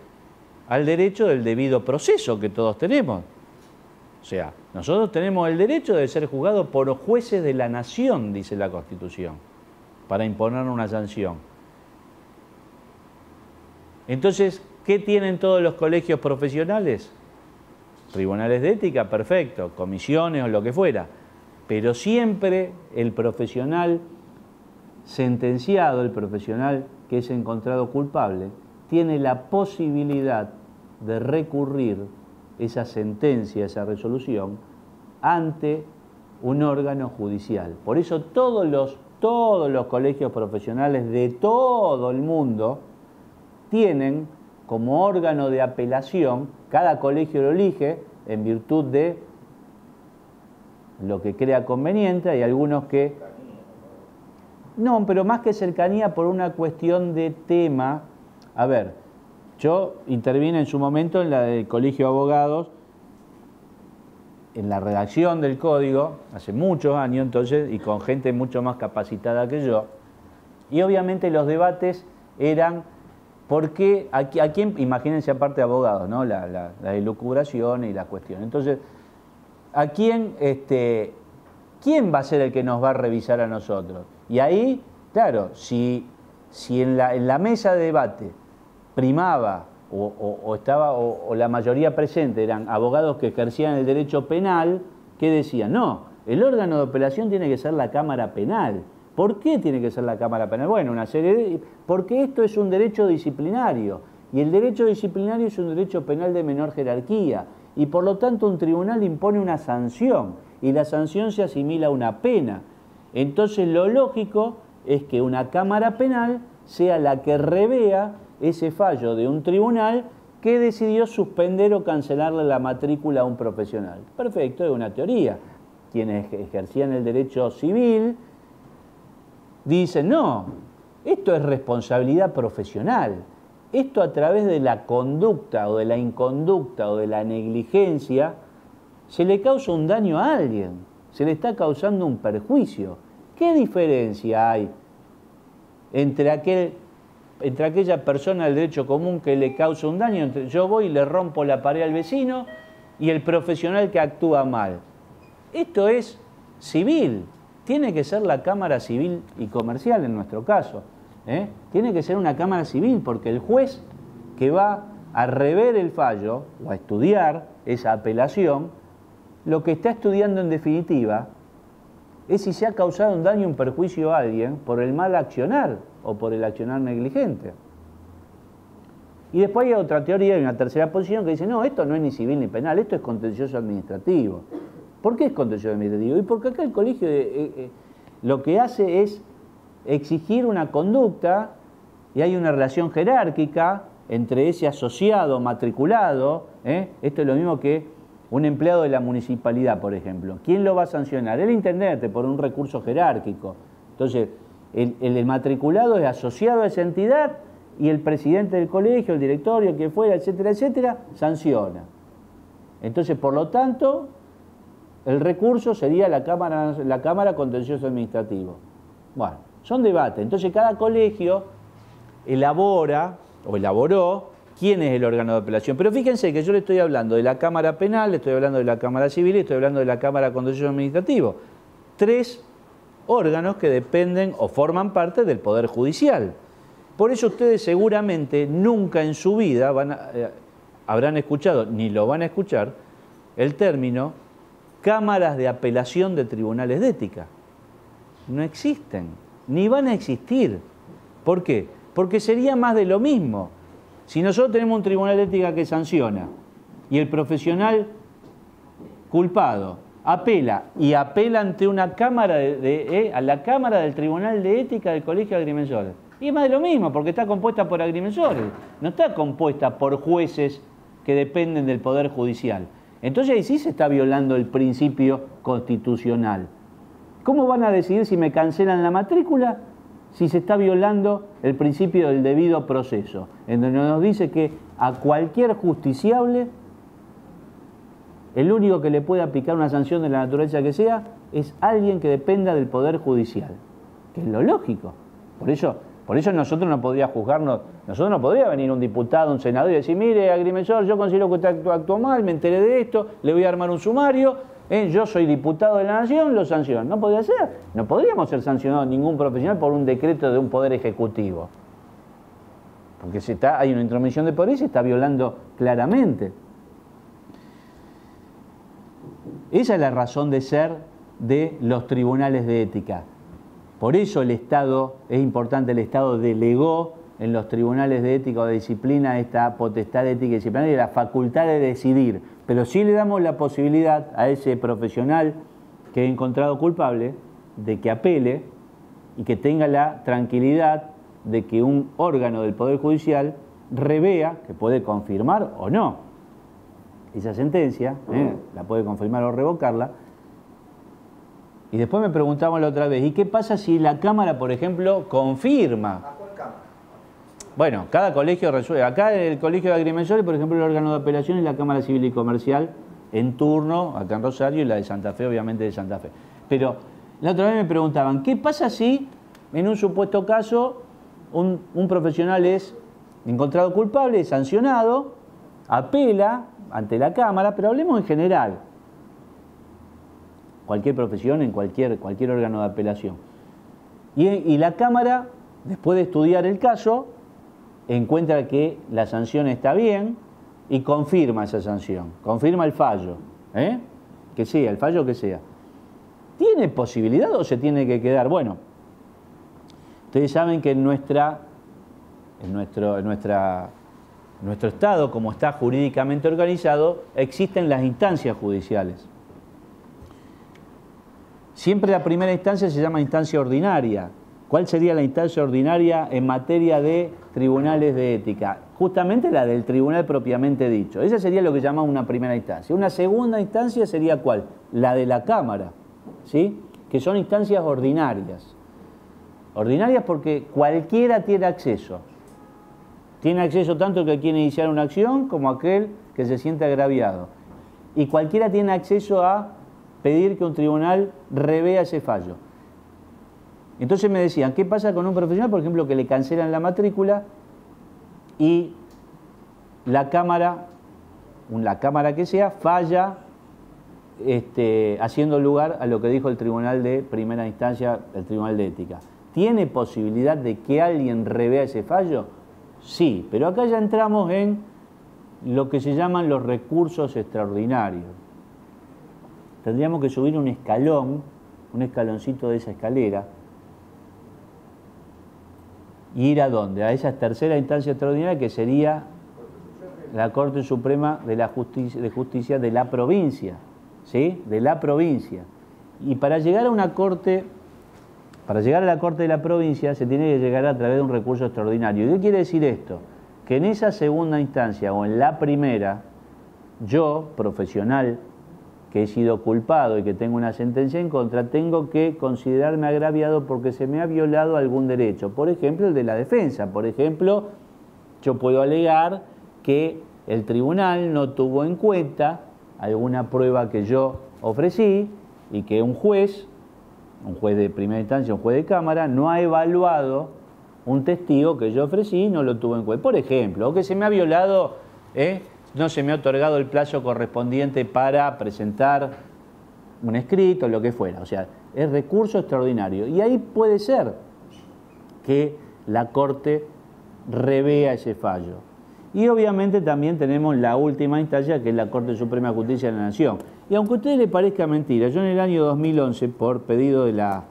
al derecho del debido proceso que todos tenemos. O sea, nosotros tenemos el derecho de ser juzgados por jueces de la nación, dice la Constitución, para imponer una sanción. Entonces, ¿qué tienen todos los colegios profesionales? Tribunales de ética, perfecto, comisiones o lo que fuera, pero siempre el profesional sentenciado, el profesional que es encontrado culpable, tiene la posibilidad de recurrir esa sentencia, esa resolución, ante un órgano judicial. Por eso todos los colegios profesionales de todo el mundo tienen como órgano de apelación, cada colegio lo elige en virtud de lo que crea conveniente. Hay algunos que... No, pero más que cercanía, por una cuestión de tema. A ver, yo intervine en su momento en la del Colegio de Abogados, en la redacción del código, hace muchos años entonces, y con gente mucho más capacitada que yo. Y obviamente los debates eran, ¿por qué? ¿A quién? Imagínense, aparte de abogados, ¿no? La elucubración y la cuestión. Entonces, ¿a quién ¿quién va a ser el que nos va a revisar a nosotros? Y ahí, claro, si en la mesa de debate primaba o la mayoría presente eran abogados que ejercían el derecho penal, ¿qué decían? No, el órgano de apelación tiene que ser la Cámara Penal. ¿Por qué tiene que ser la Cámara Penal? Bueno, porque esto es un derecho disciplinario, y el derecho disciplinario es un derecho penal de menor jerarquía, y por lo tanto un tribunal impone una sanción, y la sanción se asimila a una pena. Entonces lo lógico es que una Cámara Penal sea la que revea ese fallo de un tribunal que decidió suspender o cancelarle la matrícula a un profesional. Perfecto, es una teoría. Quienes ejercían el derecho civil dicen, no, esto es responsabilidad profesional. Esto a través de la conducta o de la inconducta o de la negligencia se le causa un daño a alguien, se le está causando un perjuicio. ¿Qué diferencia hay entre aquella persona del derecho común que le causa un daño? Yo voy y le rompo la pared al vecino y el profesional que actúa mal. Esto es civil. Tiene que ser la Cámara Civil y Comercial en nuestro caso. Tiene que ser una Cámara Civil, porque el juez que va a rever el fallo o a estudiar esa apelación, lo que está estudiando en definitiva es si se ha causado un daño o un perjuicio a alguien por el mal accionar o por el accionar negligente. Y después hay otra teoría y una tercera posición que dice, no, esto no es ni civil ni penal, esto es contencioso administrativo. ¿Por qué es contencioso administrativo? Y porque acá el colegio lo que hace es exigir una conducta y hay una relación jerárquica entre ese asociado matriculado. Esto es lo mismo que un empleado de la municipalidad, por ejemplo. ¿Quién lo va a sancionar? El intendente, por un recurso jerárquico. Entonces, el matriculado es asociado a esa entidad y el presidente del colegio, el directorio, quien fuera, etcétera, etcétera, sanciona. Entonces, por lo tanto, el recurso sería la Cámara Contencioso Administrativo. Bueno, son debates. Entonces, cada colegio elaboró quién es el órgano de apelación. Pero fíjense que yo le estoy hablando de la Cámara Penal, le estoy hablando de la Cámara Civil y estoy hablando de la Cámara Contencioso Administrativo. 3 órganos que dependen o forman parte del Poder Judicial. Por eso ustedes seguramente nunca en su vida habrán escuchado, ni lo van a escuchar, el término cámaras de apelación de tribunales de ética. No existen, ni van a existir. ¿Por qué? Porque sería más de lo mismo. Si nosotros tenemos un tribunal de ética que sanciona y el profesional culpado apela ante una cámara a la Cámara del Tribunal de Ética del Colegio de Agrimensores, y es más de lo mismo, porque está compuesta por agrimensores, no está compuesta por jueces que dependen del Poder Judicial. Entonces ahí sí se está violando el principio constitucional. ¿Cómo van a decidir si me cancelan la matrícula si se está violando el principio del debido proceso? En donde nos dice que a cualquier justiciable el único que le puede aplicar una sanción de la naturaleza que sea es alguien que dependa del Poder Judicial, que es lo lógico. Por eso nosotros no podría juzgarnos, nosotros no podría venir un diputado, un senador y decir, mire, agrimensor, yo considero que usted actuó mal, me enteré de esto, le voy a armar un sumario, yo soy diputado de la Nación, lo sanciono. No podría ser, no podríamos ser sancionados ningún profesional por un decreto de un poder ejecutivo. Porque hay una intromisión de poder y se está violando claramente. Esa es la razón de ser de los tribunales de ética. Por eso es importante, el Estado delegó en los tribunales de ética o de disciplina esta potestad ética y disciplinaria y la facultad de decidir. Pero sí le damos la posibilidad a ese profesional que he encontrado culpable de que apele y que tenga la tranquilidad de que un órgano del Poder Judicial revea, que puede confirmar o no esa sentencia, la puede confirmar o revocarla. Y después me preguntamos la otra vez, ¿y qué pasa si la Cámara, por ejemplo, confirma? ¿A cuál Cámara? Bueno, cada colegio resuelve. Acá en el Colegio de Agrimensores, por ejemplo, el órgano de apelación es la Cámara Civil y Comercial en turno, acá en Rosario, y la de Santa Fe, obviamente de Santa Fe. Pero la otra vez me preguntaban, ¿qué pasa si, en un supuesto caso, un profesional es encontrado culpable, es sancionado, apela ante la Cámara, pero hablemos en general? cualquier profesión, en cualquier órgano de apelación. Y la Cámara, después de estudiar el caso, encuentra que la sanción está bien y confirma esa sanción, confirma el fallo, que sea, el fallo que sea. ¿Tiene posibilidad o se tiene que quedar? Bueno, ustedes saben que en nuestro Estado, como está jurídicamente organizado, existen las instancias judiciales. Siempre la primera instancia se llama instancia ordinaria. ¿Cuál sería la instancia ordinaria en materia de tribunales de ética? Justamente la del tribunal propiamente dicho. Esa sería lo que llamamos una primera instancia. Una segunda instancia sería ¿cuál? La de la Cámara, ¿sí? Que son instancias ordinarias. Ordinarias porque cualquiera tiene acceso. Tiene acceso tanto el que quiere iniciar una acción como aquel que se siente agraviado. Y cualquiera tiene acceso a pedir que un tribunal revea ese fallo. Entonces me decían, ¿qué pasa con un profesional, por ejemplo, que le cancelan la matrícula y la Cámara que sea, falla haciendo lugar a lo que dijo el tribunal de primera instancia, el tribunal de ética? ¿Tiene posibilidad de que alguien revea ese fallo? Sí, pero acá ya entramos en lo que se llaman los recursos extraordinarios. Tendríamos que subir un escalón, un escaloncito de esa escalera, y ir a dónde, a esa tercera instancia extraordinaria que sería la Corte Suprema de Justicia de la provincia, ¿sí? De la provincia. Y para llegar a una corte, para llegar a la Corte de la provincia se tiene que llegar a través de un recurso extraordinario. ¿Y qué quiere decir esto? Que en esa segunda instancia o en la primera, yo, profesional, que he sido culpado y que tengo una sentencia en contra, tengo que considerarme agraviado porque se me ha violado algún derecho. Por ejemplo, el de la defensa. Por ejemplo, yo puedo alegar que el tribunal no tuvo en cuenta alguna prueba que yo ofrecí y que un juez de primera instancia, un juez de Cámara, no ha evaluado un testigo que yo ofrecí y no lo tuvo en cuenta. Por ejemplo, o que se me ha violado, no se me ha otorgado el plazo correspondiente para presentar un escrito, lo que fuera. O sea, es recurso extraordinario. Y ahí puede ser que la Corte revea ese fallo. Y obviamente también tenemos la última instancia, que es la Corte Suprema de Justicia de la Nación. Y aunque a ustedes les parezca mentira, yo en el año 2011, por pedido de la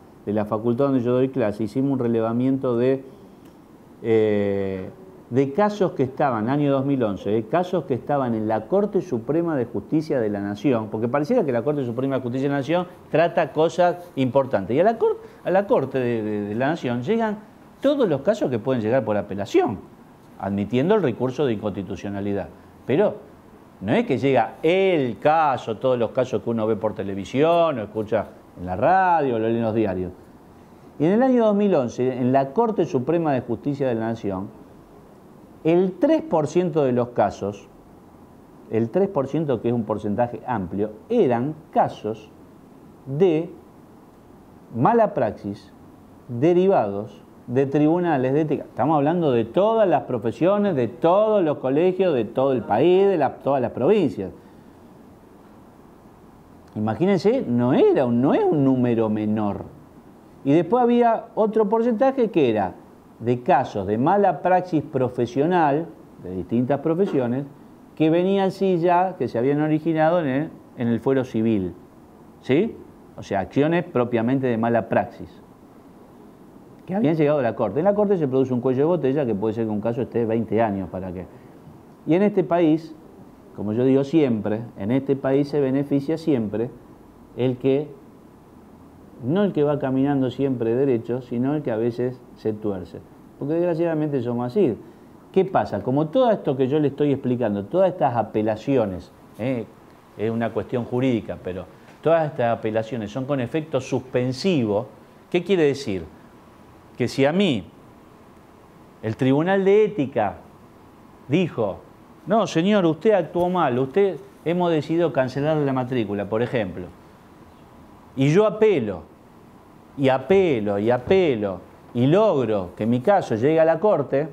facultad donde yo doy clase, hicimos un relevamiento de casos que estaban, año 2011, casos que estaban en la Corte Suprema de Justicia de la Nación, porque pareciera que la Corte Suprema de Justicia de la Nación trata cosas importantes. Y a la Corte de la Nación llegan todos los casos que pueden llegar por apelación, admitiendo el recurso de inconstitucionalidad. Pero no es que llega el caso, todos los casos que uno ve por televisión, o escucha en la radio, o lo lee en los diarios. Y en el año 2011, en la Corte Suprema de Justicia de la Nación, el 3% de los casos, el 3%, que es un porcentaje amplio, eran casos de mala praxis derivados de tribunales de ética. Estamos hablando de todas las profesiones, de todos los colegios, de todo el país, de todas las provincias. Imagínense, no es un número menor. Y después había otro porcentaje que era de casos de mala praxis profesional, de distintas profesiones, que venían sí ya, que se habían originado en el fuero civil, ¿sí? O sea, acciones propiamente de mala praxis, que habían llegado a la Corte. En la Corte se produce un cuello de botella que puede ser que un caso esté 20 años para que... Y en este país, como yo digo siempre, en este país se beneficia siempre no el que va caminando siempre derecho, sino el que a veces se tuerce. Porque desgraciadamente somos así. ¿Qué pasa? Como todo esto que yo le estoy explicando, todas estas apelaciones, es una cuestión jurídica, pero todas estas apelaciones son con efecto suspensivo, ¿qué quiere decir? Que si a mí el Tribunal de Ética dijo, no señor, usted actuó mal, hemos decidido cancelar la matrícula, por ejemplo, y yo apelo, y logro que mi caso llegue a la Corte,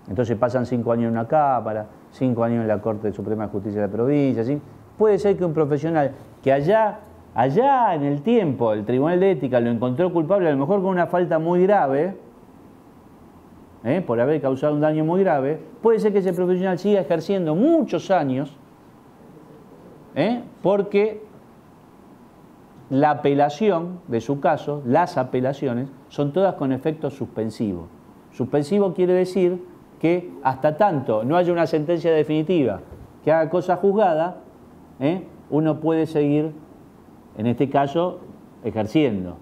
entonces pasan 5 años en una Cámara, 5 años en la Corte Suprema de Justicia de la provincia, ¿sí? Puede ser que un profesional que allá allá en el tiempo el Tribunal de Ética lo encontró culpable, a lo mejor con una falta muy grave, por haber causado un daño muy grave, puede ser que ese profesional siga ejerciendo muchos años, porque la apelación de su caso, las apelaciones, son todas con efecto suspensivo. Suspensivo quiere decir que hasta tanto no haya una sentencia definitiva que haga cosa juzgada, uno puede seguir, en este caso, ejerciendo.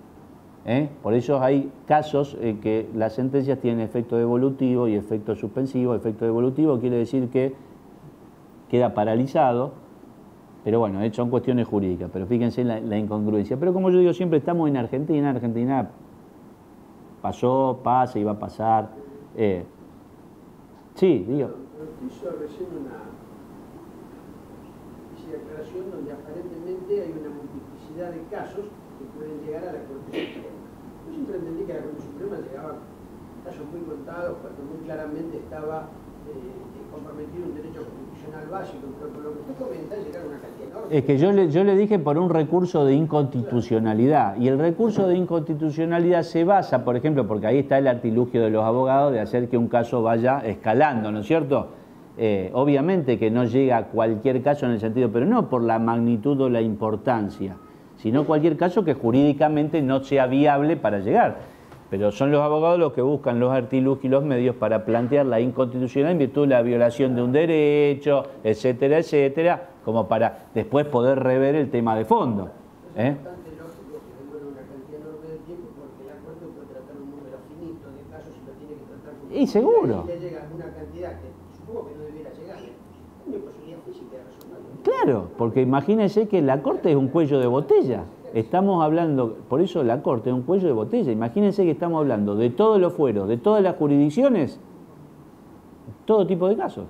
Por eso hay casos en que las sentencias tienen efecto devolutivo y efecto suspensivo. Efecto devolutivo quiere decir que queda paralizado, pero bueno, son cuestiones jurídicas, pero fíjense la incongruencia. Pero como yo digo siempre, estamos en Argentina pasó, pasa y va a pasar. Sí, digo. Hizo recién una declaración donde aparentemente hay una multiplicidad de casos que pueden llegar a la Corte Suprema. Yo siempre entendí que a la Corte Suprema llegaban casos muy contados cuando muy claramente estaba comprometido un derecho constitucional básico, pero por lo que usted comenta llegar a una cantidad enorme. Es que yo le dije por un recurso de inconstitucionalidad, y el recurso de inconstitucionalidad se basa, por ejemplo, porque ahí está el artilugio de los abogados de hacer que un caso vaya escalando, ¿no es cierto? Obviamente que no llega a cualquier caso en el sentido, pero no por la magnitud o la importancia, sino cualquier caso que jurídicamente no sea viable para llegar. Pero son los abogados los que buscan los artilugios y los medios para plantear la inconstitucionalidad en virtud de la violación de un derecho, etcétera, etcétera, como para después poder rever el tema de fondo. Es bastante lógico que demore una cantidad enorme de tiempo porque la Corte puede tratar un número finito de casos y lo tiene que tratar con... Y seguro. Y le llega una cantidad que supongo que no debiera llegar. Hay posibilidad física de resolverlo. Claro, porque imagínense que la Corte es un cuello de botella. Estamos hablando, por eso la Corte es un cuello de botella. Imagínense que estamos hablando de todos los fueros, de todas las jurisdicciones, todo tipo de casos.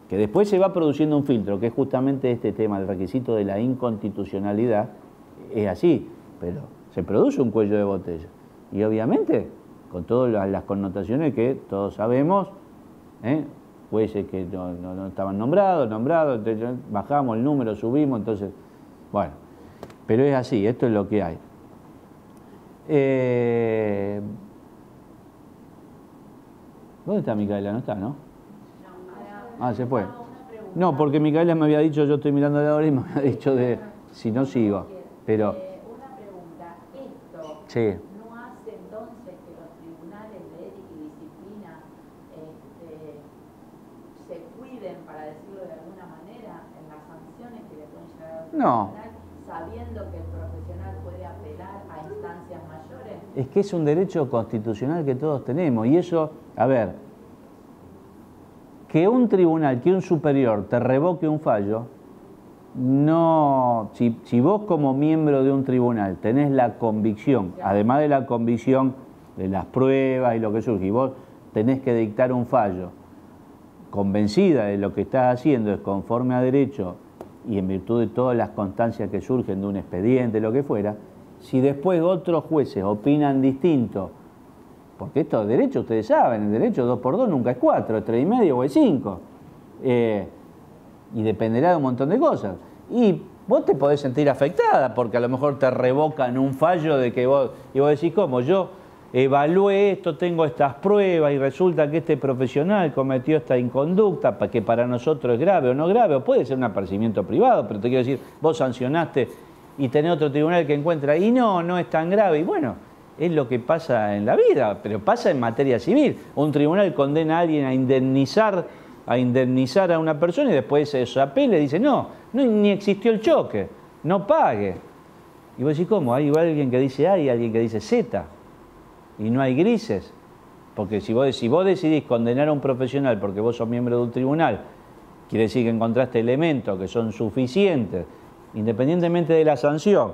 Que después se va produciendo un filtro, que es justamente este tema, el requisito de la inconstitucionalidad, es así, pero se produce un cuello de botella. Y obviamente, con todas las connotaciones que todos sabemos, jueces que no estaban nombrados, entonces bajamos el número, subimos, entonces, bueno. Pero es así, esto es lo que hay. ¿Dónde está Micaela? No está, ¿no? Ah, se fue. No, porque Micaela me había dicho, yo estoy mirando ahora y me había dicho de si no sigo. Pero. Una pregunta, ¿esto sí. no hace entonces que los tribunales de ética y disciplina se cuiden, para decirlo de alguna manera, en las sanciones que le pueden llegar al tribunal, sabiendo que el profesional puede apelar a instancias mayores? Es que es un derecho constitucional que todos tenemos, y eso, a ver, que un tribunal, que un superior te revoque un fallo, no, si vos como miembro de un tribunal tenés la convicción, además de la convicción de las pruebas y lo que surge, y vos tenés que dictar un fallo convencida de lo que estás haciendo es conforme a derecho y en virtud de todas las constancias que surgen de un expediente, lo que fuera, si después otros jueces opinan distinto, porque esto es derecho, ustedes saben, el derecho 2 por 2 nunca es 4, es 3,5 o es 5, y dependerá de un montón de cosas. Y vos te podés sentir afectada, porque a lo mejor te revocan un fallo de que vos decís, ¿cómo? Yo evalué esto, tengo estas pruebas y resulta que este profesional cometió esta inconducta que para nosotros es grave o no grave, o puede ser un apercibimiento privado, pero te quiero decir, vos sancionaste y tenés otro tribunal que encuentra y no es tan grave. Y bueno, es lo que pasa en la vida, pero pasa en materia civil. Un tribunal condena a alguien a indemnizar a una persona y después se apela y dice, no, ni existió el choque, no pague. Y vos decís, ¿cómo? Hay alguien que dice A y alguien que dice Z. Y no hay grises, porque si vos decidís condenar a un profesional porque vos sos miembro de un tribunal, quiere decir que encontraste elementos que son suficientes, independientemente de la sanción,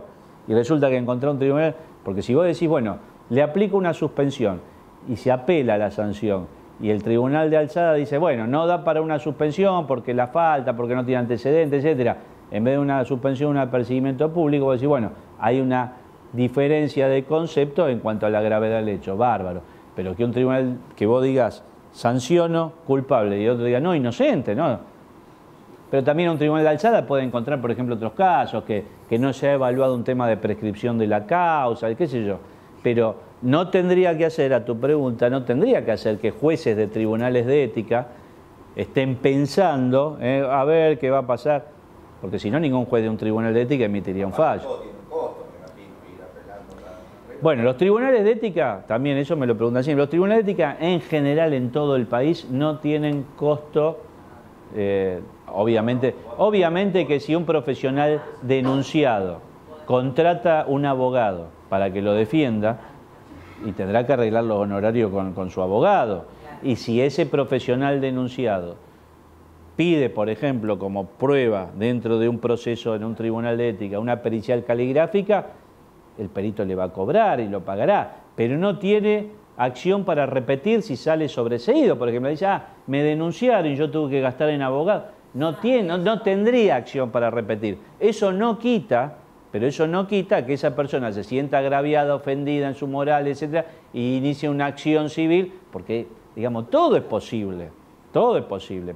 y resulta que encontró un tribunal, porque si vos decís, bueno, le aplico una suspensión y se apela a la sanción, y el tribunal de alzada dice, bueno, no da para una suspensión porque la falta, porque no tiene antecedentes, etcétera, en vez de una suspensión, un apercibimiento público, vos decís, bueno, hay una diferencia de concepto en cuanto a la gravedad del hecho, bárbaro. Pero que un tribunal, que vos digas sanciono culpable y otro diga no, inocente, no. Pero también un tribunal de alzada puede encontrar, por ejemplo, otros casos, que no se ha evaluado un tema de prescripción de la causa, qué sé yo. Pero no tendría que hacer, a tu pregunta, no tendría que hacer que jueces de tribunales de ética estén pensando, a ver qué va a pasar, porque si no, ningún juez de un tribunal de ética emitiría un fallo. Bueno, los tribunales de ética, también eso me lo preguntan siempre, los tribunales de ética en general en todo el país no tienen costo. Obviamente que si un profesional denunciado contrata un abogado para que lo defienda, y tendrá que arreglar los honorarios con su abogado, y si ese profesional denunciado pide, por ejemplo, como prueba dentro de un proceso en un tribunal de ética, una pericial caligráfica, el perito le va a cobrar y lo pagará, pero no tiene acción para repetir si sale sobreseído. Por ejemplo, dice, me denunciaron y yo tuve que gastar en abogado. No tendría acción para repetir. Eso no quita, pero eso no quita que esa persona se sienta agraviada, ofendida en su moral, etcétera, y inicie una acción civil, porque, digamos, todo es posible,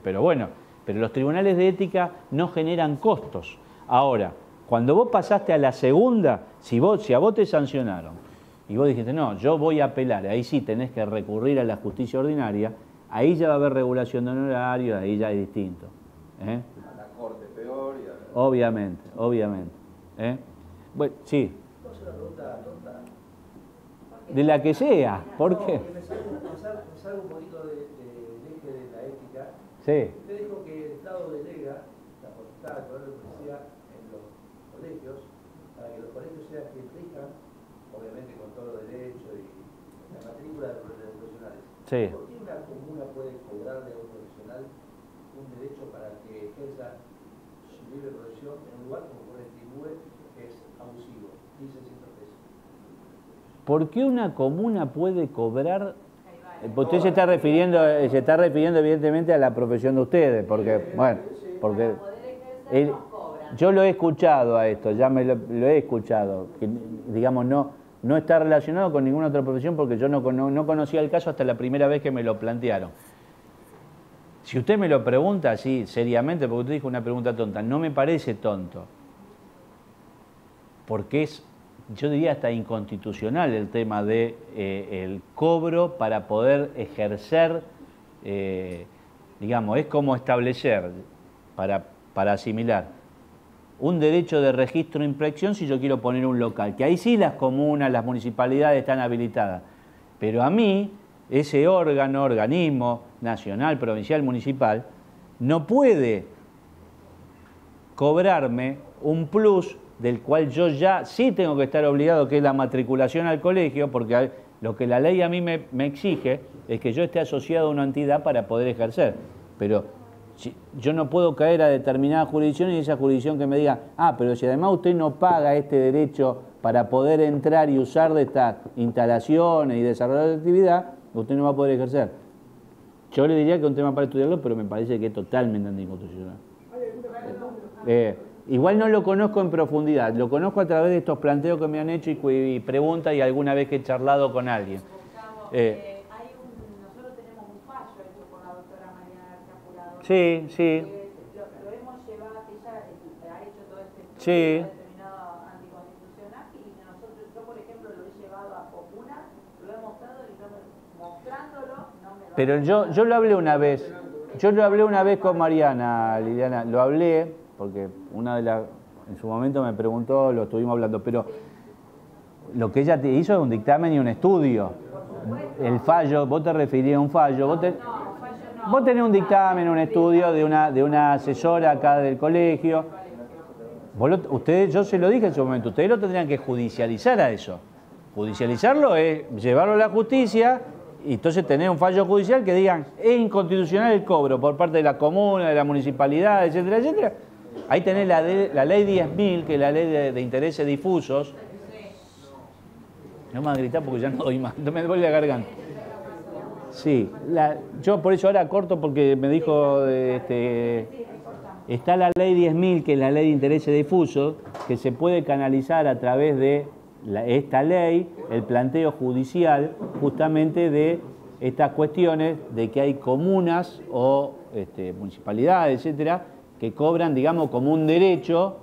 pero bueno, pero los tribunales de ética no generan costos. Ahora, cuando vos pasaste a la segunda, si a vos te sancionaron, y vos dijiste, no, yo voy a apelar, ahí sí tenés que recurrir a la justicia ordinaria, ahí ya va a haber regulación de honorarios, ahí ya es distinto. A la corte peor y a... Obviamente. Bueno, sí. ¿Puedo hacer una pregunta tonta? De la que sea, ¿por qué? Me salgo un poquito del eje de la ética. Sí. Usted dijo que el Estado delega la potestad del poder de policía en los colegios para que los colegios sean quienes rijan, obviamente con todos los derechos y la matrícula de los profesionales. Sí. ¿Por qué una comuna puede cobrarle a un profesional un derecho para que ejerza su libre profesión en un lugar como por el Tribue, que es abusivo, 1.600 pesos? ¿Por qué una comuna puede cobrar? Usted se está refiriendo evidentemente a la profesión de ustedes, porque, bueno, porque yo lo he escuchado a esto, ya lo he escuchado, que, digamos, no está relacionado con ninguna otra profesión porque yo no conocía el caso hasta la primera vez que me lo plantearon. Si usted me lo pregunta así, seriamente, porque usted dijo una pregunta tonta, no me parece tonto, porque es, yo diría hasta inconstitucional el tema de el cobro para poder ejercer, digamos, es como establecer, para asimilar, un derecho de registro e inspección si yo quiero poner un local, que ahí sí las comunas, las municipalidades están habilitadas, pero a mí, ese organismo nacional, provincial, municipal, no puede cobrarme un plus del cual yo ya sí tengo que estar obligado, que es la matriculación al colegio, porque lo que la ley a mí me exige es que yo esté asociado a una entidad para poder ejercer. Pero yo no puedo caer a determinada jurisdicción y esa jurisdicción que me diga, pero si además usted no paga este derecho para poder entrar y usar de estas instalaciones y desarrollar la actividad, usted no va a poder ejercer. Yo le diría que es un tema para estudiarlo, pero me parece que es totalmente anticonstitucional. Igual no lo conozco en profundidad, lo conozco a través de estos planteos que me han hecho y preguntas y alguna vez que he charlado con alguien. Nosotros tenemos un fallo hecho por la doctora Mariana García Jurado. Sí, sí. Lo hemos llevado, que ella ha hecho todo este sí. determinado anticonstitucional y yo por ejemplo lo he llevado a Comuna, lo he mostrado y mostrándolo no me lo... Pero yo lo hablé una vez, con Mariana, Liliana, lo hablé porque en su momento me preguntó, lo estuvimos hablando, pero lo que ella te hizo es un dictamen y un estudio. El fallo, vos te referías a un fallo, vos tenés un dictamen, un estudio de una asesora acá del colegio. Yo se lo dije en su momento, ustedes lo tendrían que judicializar a eso. Judicializarlo es llevarlo a la justicia y entonces tener un fallo judicial que digan es inconstitucional el cobro por parte de la comuna, de la municipalidad, etcétera, etcétera. Ahí tenés la ley 10.000, que es la ley de intereses difusos. No me vas a gritar porque ya no doy más, no me duele la garganta. Sí, yo por eso ahora corto porque me dijo, está la ley 10.000, que es la ley de intereses difusos, que se puede canalizar a través de esta ley, el planteo judicial, justamente de estas cuestiones de que hay comunas o municipalidades, etcétera, que cobran, digamos, como un derecho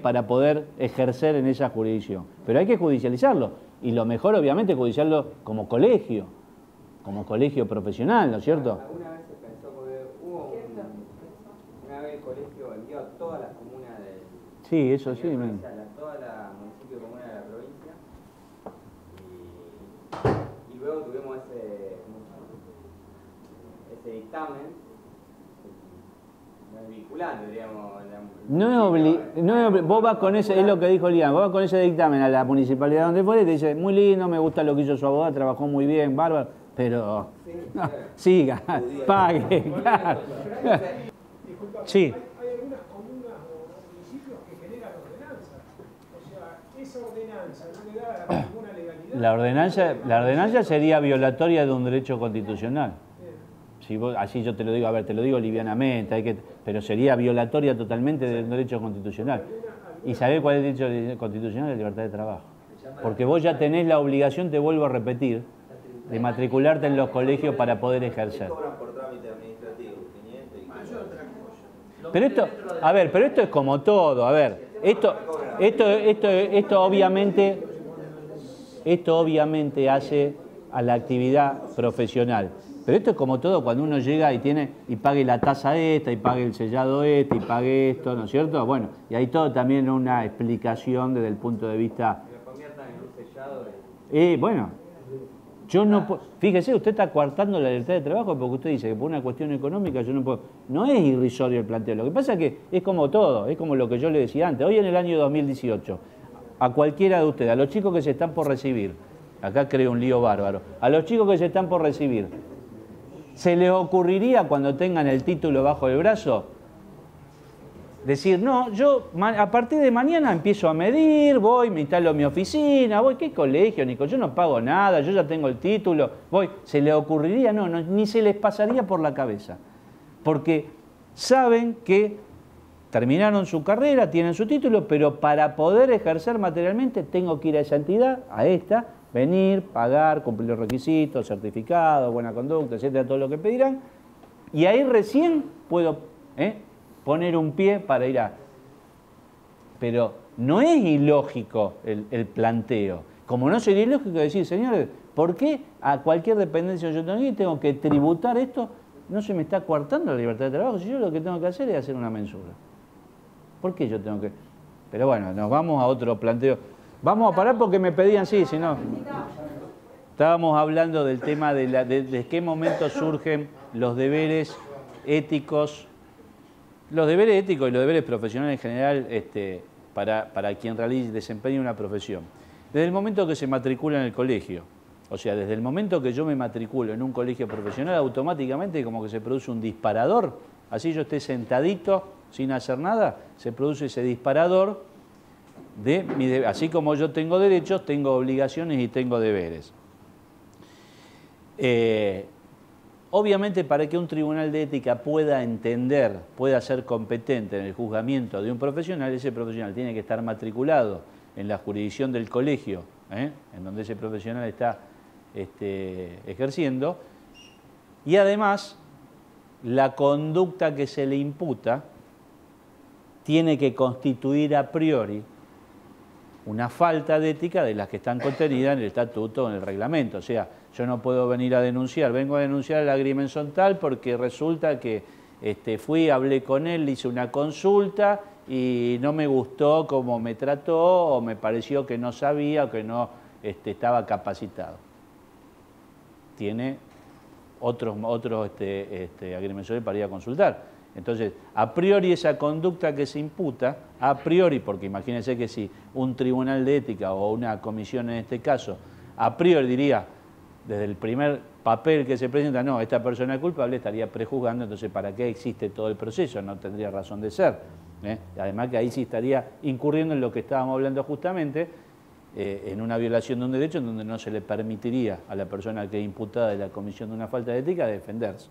para poder ejercer en esa jurisdicción. Pero hay que judicializarlo, y lo mejor obviamente es judicializarlo como colegio profesional, ¿no es cierto? ¿Alguna vez se pensó, porque hubo una vez el colegio envió a todas las comunas del... Sí, eso sí. Todas las municipios y comunas de la provincia, y luego tuvimos ese dictamen. No es vinculante, diríamos. Vos vas con ese, es lo que dijo Lian, vos vas con ese dictamen a la municipalidad donde fuera y te dice, muy lindo, me gusta lo que hizo su abogado, trabajó muy bien, bárbaro, pero Sí, no, claro. siga, pague, claro. Disculpa, Sí. hay algunas comunas o municipios que generan ordenanzas. O sea, esa ordenanza no le da ninguna legalidad. La ordenanza sería violatoria de un derecho constitucional. Si vos, así yo te lo digo, a ver, te lo digo livianamente, pero sería violatoria totalmente de un derecho constitucional. ¿Y sabés cuál es el derecho constitucional? La libertad de trabajo. Porque vos ya tenés la obligación, te vuelvo a repetir, de matricularte en los colegios para poder ejercer. Cobran por trámite administrativo, 500 y 500. Eso es otra cosa. Pero esto, a ver, pero esto es como todo, a ver, esto obviamente hace a la actividad profesional. Pero esto es como todo, cuando uno llega y pague la tasa esta, y pague el sellado este, y pague esto, ¿no es cierto? Bueno, y hay todo también una explicación desde el punto de vista... Que lo conviertan en un sellado bueno, yo no puedo... Fíjese, usted está coartando la libertad de trabajo porque usted dice que por una cuestión económica yo no puedo... No es irrisorio el planteo, lo que pasa es que es como todo, es como lo que yo le decía antes. Hoy en el año 2018, a cualquiera de ustedes, a los chicos que se están por recibir, acá creo un lío bárbaro, a los chicos que se están por recibir, ¿se les ocurriría cuando tengan el título bajo el brazo decir, no, yo a partir de mañana empiezo a medir, voy, me instalo mi oficina, voy, ¿qué colegio, Nico? Yo no pago nada, yo ya tengo el título, voy, ¿se les ocurriría? No, ni se les pasaría por la cabeza, porque saben que terminaron su carrera, tienen su título, pero para poder ejercer materialmente tengo que ir a esa entidad, a esta, venir, pagar, cumplir los requisitos, certificado, buena conducta, etcétera, todo lo que pedirán, y ahí recién puedo poner un pie para ir a... Pero no es ilógico el planteo, como no sería ilógico decir, señores, ¿por qué a cualquier dependencia yo tengo que tributar esto? No se me está coartando la libertad de trabajo, si yo lo que tengo que hacer es hacer una mensura. ¿Por qué yo tengo que...? Pero bueno, nos vamos a otro planteo. Vamos a parar porque me pedían, sí, si no. Estábamos hablando del tema de qué momento surgen los deberes éticos, y los deberes profesionales en general para quien desempeña una profesión. Desde el momento que se matricula en el colegio, o sea, desde el momento que yo me matriculo en un colegio profesional, automáticamente como que se produce un disparador, así yo esté sentadito sin hacer nada, se produce ese disparador así como yo tengo derechos, tengo obligaciones y tengo deberes. Obviamente, para que un tribunal de ética pueda entender, pueda ser competente en el juzgamiento de un profesional, ese profesional tiene que estar matriculado en la jurisdicción del colegio, en donde ese profesional está ejerciendo, y además la conducta que se le imputa tiene que constituir a priori una falta de ética de las que están contenidas en el estatuto o en el reglamento. O sea, yo no puedo venir a denunciar, vengo a denunciar al agrimensor tal porque resulta que fui, hablé con él, le hice una consulta y no me gustó cómo me trató o me pareció que no sabía o que no estaba capacitado. Tiene otros agrimensores para ir a consultar. Entonces, a priori esa conducta que se imputa, a priori, porque imagínense que si un tribunal de ética o una comisión en este caso, a priori diría, desde el primer papel que se presenta, no, esta persona es culpable, estaría prejuzgando, entonces ¿para qué existe todo el proceso? No tendría razón de ser. Además que ahí sí estaría incurriendo en lo que estábamos hablando justamente, en una violación de un derecho en donde no se le permitiría a la persona que es imputada de la comisión de una falta de ética defenderse.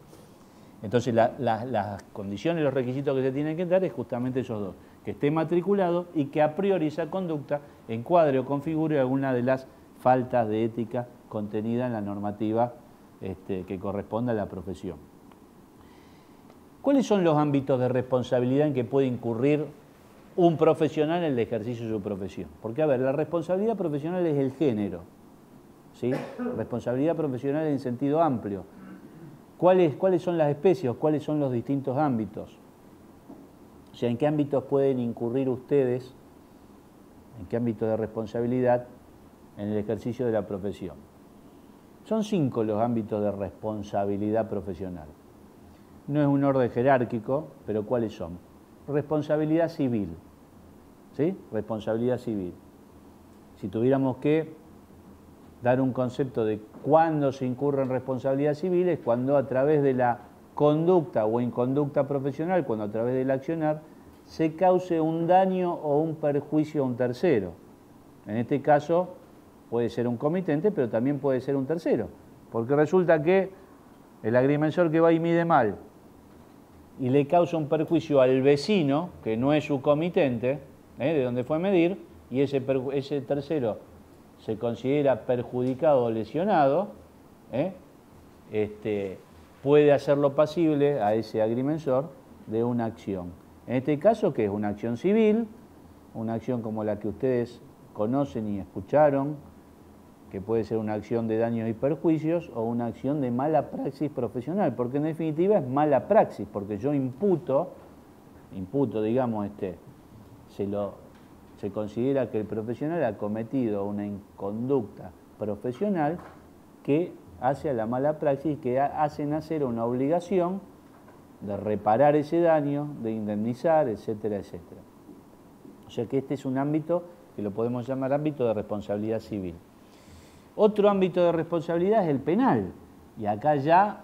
Entonces, las condiciones y los requisitos que se tienen que dar es justamente esos dos, que esté matriculado y que a priori esa conducta encuadre o configure alguna de las faltas de ética contenidas en la normativa que corresponde a la profesión. ¿Cuáles son los ámbitos de responsabilidad en que puede incurrir un profesional en el ejercicio de su profesión? Porque, a ver, la responsabilidad profesional es el género, ¿sí? Responsabilidad profesional en sentido amplio. ¿Cuáles son las especies? ¿Cuáles son los distintos ámbitos? O sea, ¿en qué ámbitos pueden incurrir ustedes, en qué ámbito de responsabilidad en el ejercicio de la profesión? Son 5 los ámbitos de responsabilidad profesional. No es un orden jerárquico, pero ¿cuáles son? Responsabilidad civil, ¿sí? Responsabilidad civil. Si tuviéramos que dar un concepto de cuándo se incurre en responsabilidad civil, es cuando a través de la conducta o inconducta profesional, cuando a través del accionar, se cause un daño o un perjuicio a un tercero. En este caso puede ser un comitente, pero también puede ser un tercero, porque resulta que el agrimensor que va y mide mal y le causa un perjuicio al vecino, que no es su comitente, de donde fue a medir, y ese tercero se considera perjudicado o lesionado, puede hacerlo pasible a ese agrimensor de una acción. En este caso, ¿qué es? Una acción civil, una acción como la que ustedes conocen y escucharon, que puede ser una acción de daños y perjuicios o una acción de mala praxis profesional, porque en definitiva es mala praxis, porque yo imputo, digamos, se considera que el profesional ha cometido una inconducta profesional que hace a la mala praxis, que hace nacer una obligación de reparar ese daño, de indemnizar, etcétera, etcétera. O sea que este es un ámbito que lo podemos llamar ámbito de responsabilidad civil. Otro ámbito de responsabilidad es el penal. Y acá ya,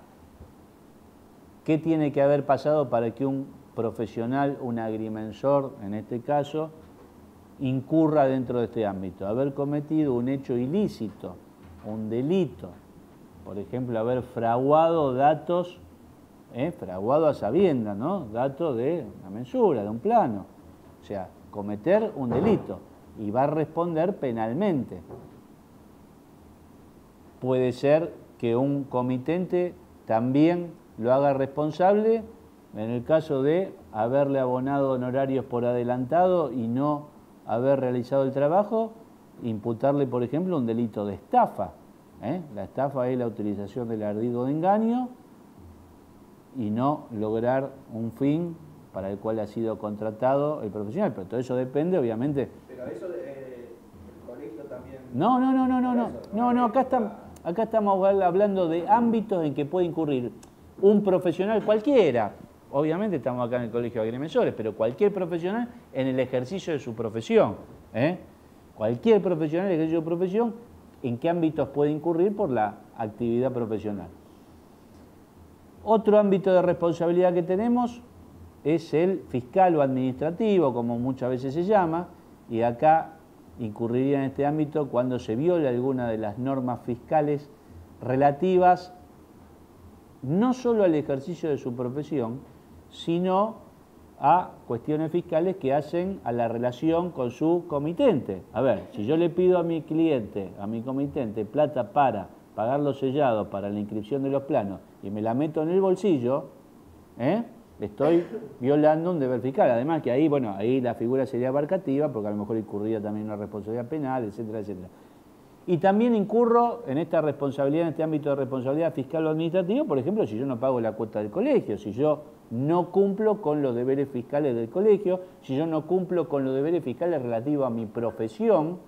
¿qué tiene que haber pasado para que un profesional, un agrimensor, en este caso, incurra dentro de este ámbito? Haber cometido un hecho ilícito, un delito. Por ejemplo, haber fraguado datos, fraguado a sabiendas, ¿no? Datos de una mensura, de un plano. O sea, cometer un delito y va a responder penalmente. Puede ser que un comitente también lo haga responsable en el caso de haberle abonado honorarios por adelantado y no haber realizado el trabajo, imputarle, por ejemplo, un delito de estafa. La estafa es la utilización del ardido de engaño y no lograr un fin para el cual ha sido contratado el profesional. Pero todo eso depende, obviamente. Pero eso el colegio también. No, acá estamos hablando de ámbitos en que puede incurrir un profesional cualquiera. Obviamente estamos acá en el Colegio de Agrimensores, pero cualquier profesional en el ejercicio de su profesión. Cualquier profesional en el ejercicio de su profesión, ¿en qué ámbitos puede incurrir por la actividad profesional? Otro ámbito de responsabilidad que tenemos es el fiscal o administrativo, como muchas veces se llama, y acá incurriría en este ámbito cuando se viola alguna de las normas fiscales relativas no solo al ejercicio de su profesión, sino a cuestiones fiscales que hacen a la relación con su comitente. A ver, si yo le pido a mi cliente, a mi comitente, plata para pagar los sellados, para la inscripción de los planos, y me la meto en el bolsillo, estoy violando un deber fiscal. Además que ahí la figura sería abarcativa, porque a lo mejor incurría también una responsabilidad penal, etcétera, etcétera. Y también incurro en esta responsabilidad, en este ámbito de responsabilidad fiscal o administrativa, por ejemplo, si yo no pago la cuota del colegio, si yo no cumplo con los deberes fiscales del colegio, si yo no cumplo con los deberes fiscales relativos a mi profesión,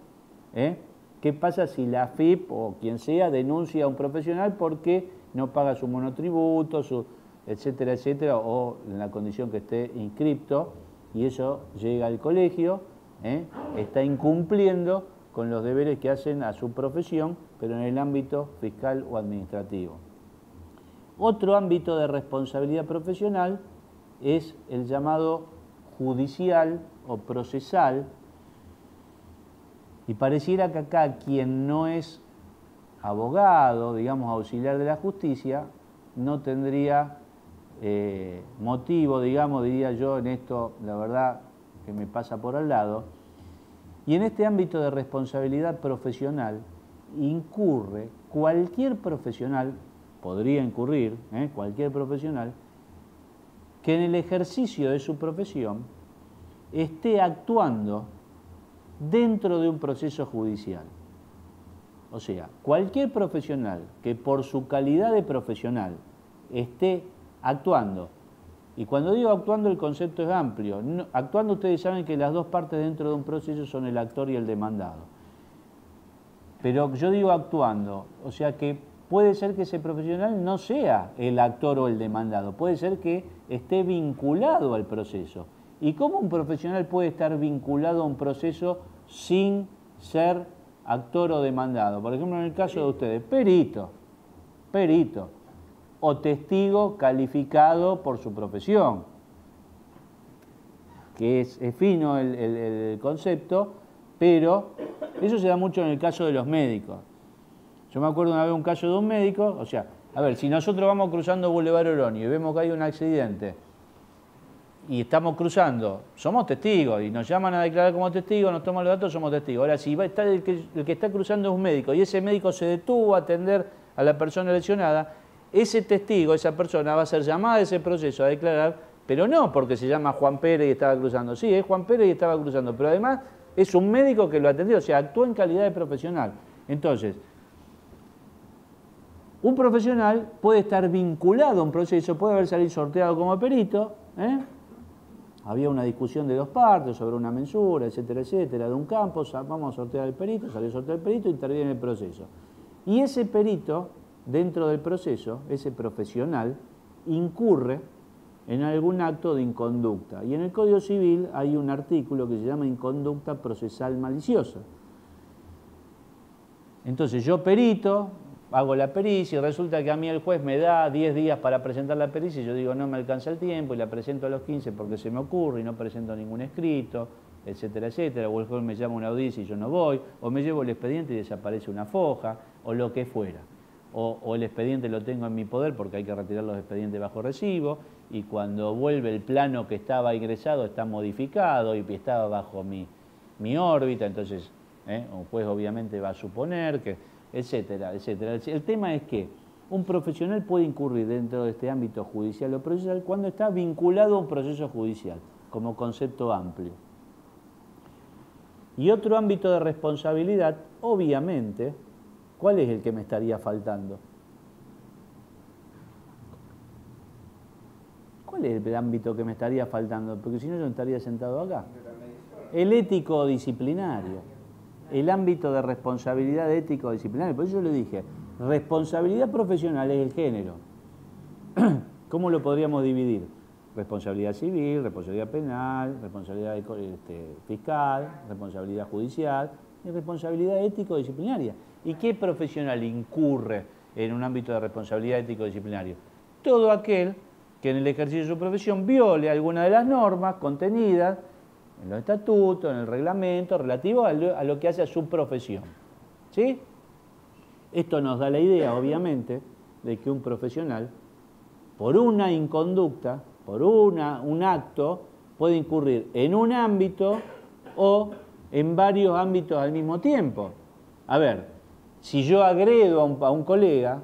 ¿qué pasa si la AFIP o quien sea denuncia a un profesional porque no paga su monotributo, etcétera, etcétera, o en la condición que esté inscripto, y eso llega al colegio, está incumpliendo con los deberes que hacen a su profesión, pero en el ámbito fiscal o administrativo. Otro ámbito de responsabilidad profesional es el llamado judicial o procesal, y pareciera que acá quien no es abogado, digamos auxiliar de la justicia, no tendría motivo, digamos, diría yo, en esto, la verdad que me pasa por al lado. Y en este ámbito de responsabilidad profesional incurre cualquier profesional, podría incurrir cualquier profesional, que en el ejercicio de su profesión esté actuando dentro de un proceso judicial. O sea, cualquier profesional que por su calidad de profesional esté actuando, y cuando digo actuando el concepto es amplio, actuando ustedes saben que las dos partes dentro de un proceso son el actor y el demandado. Pero yo digo actuando, o sea que puede ser que ese profesional no sea el actor o el demandado, puede ser que esté vinculado al proceso. ¿Y cómo un profesional puede estar vinculado a un proceso sin ser actor o demandado? Por ejemplo, en el caso de ustedes, perito, o testigo calificado por su profesión, que es fino el concepto, pero eso se da mucho en el caso de los médicos. Yo me acuerdo una vez un caso de un médico, o sea, a ver, si nosotros vamos cruzando Boulevard Oroño y vemos que hay un accidente y estamos cruzando, somos testigos y nos llaman a declarar como testigos, nos toman los datos, somos testigos. Ahora, si está el que está cruzando es un médico y ese médico se detuvo a atender a la persona lesionada, ese testigo, esa persona va a ser llamada a ese proceso a declarar, pero no porque se llama Juan Pérez y estaba cruzando. Sí, es Juan Pérez y estaba cruzando, pero además es un médico que lo atendió, o sea, actuó en calidad de profesional. Entonces, un profesional puede estar vinculado a un proceso, puede haber salido sorteado como perito, había una discusión de dos partes sobre una mensura, etcétera, etcétera, de un campo, vamos a sortear el perito, salió sorteado el perito, interviene en el proceso. Y ese perito, dentro del proceso, ese profesional, incurre en algún acto de inconducta. Y en el Código Civil hay un artículo que se llama inconducta procesal maliciosa. Entonces yo perito, hago la pericia y resulta que a mí el juez me da 10 días para presentar la pericia y yo digo no me alcanza el tiempo y la presento a los 15 porque se me ocurre y no presento ningún escrito, etcétera, etcétera, o el juez me llama a una audiencia y yo no voy, o me llevo el expediente y desaparece una foja, o lo que fuera. O el expediente lo tengo en mi poder porque hay que retirar los expedientes bajo recibo y cuando vuelve el plano que estaba ingresado está modificado y estaba bajo mi órbita, entonces un juez obviamente va a suponer que, etcétera, etcétera. El tema es que un profesional puede incurrir dentro de este ámbito judicial o procesal cuando está vinculado a un proceso judicial, como concepto amplio. Y otro ámbito de responsabilidad, obviamente, ¿cuál es el que me estaría faltando? ¿Cuál es el ámbito que me estaría faltando? Porque si no yo estaría sentado acá. El ético disciplinario. El ámbito de responsabilidad ético disciplinaria. Por eso yo le dije, responsabilidad profesional es el género. ¿Cómo lo podríamos dividir? Responsabilidad civil, responsabilidad penal, responsabilidad fiscal, responsabilidad judicial y responsabilidad ético-disciplinaria. ¿Y qué profesional incurre en un ámbito de responsabilidad ético-disciplinaria? Todo aquel que en el ejercicio de su profesión viole alguna de las normas contenidas en los estatutos, en el reglamento, relativo a lo que hace a su profesión. ¿Sí? Esto nos da la idea, obviamente, de que un profesional, por una inconducta, por un acto, puede incurrir en un ámbito o en varios ámbitos al mismo tiempo. A ver, si yo agredo a un colega,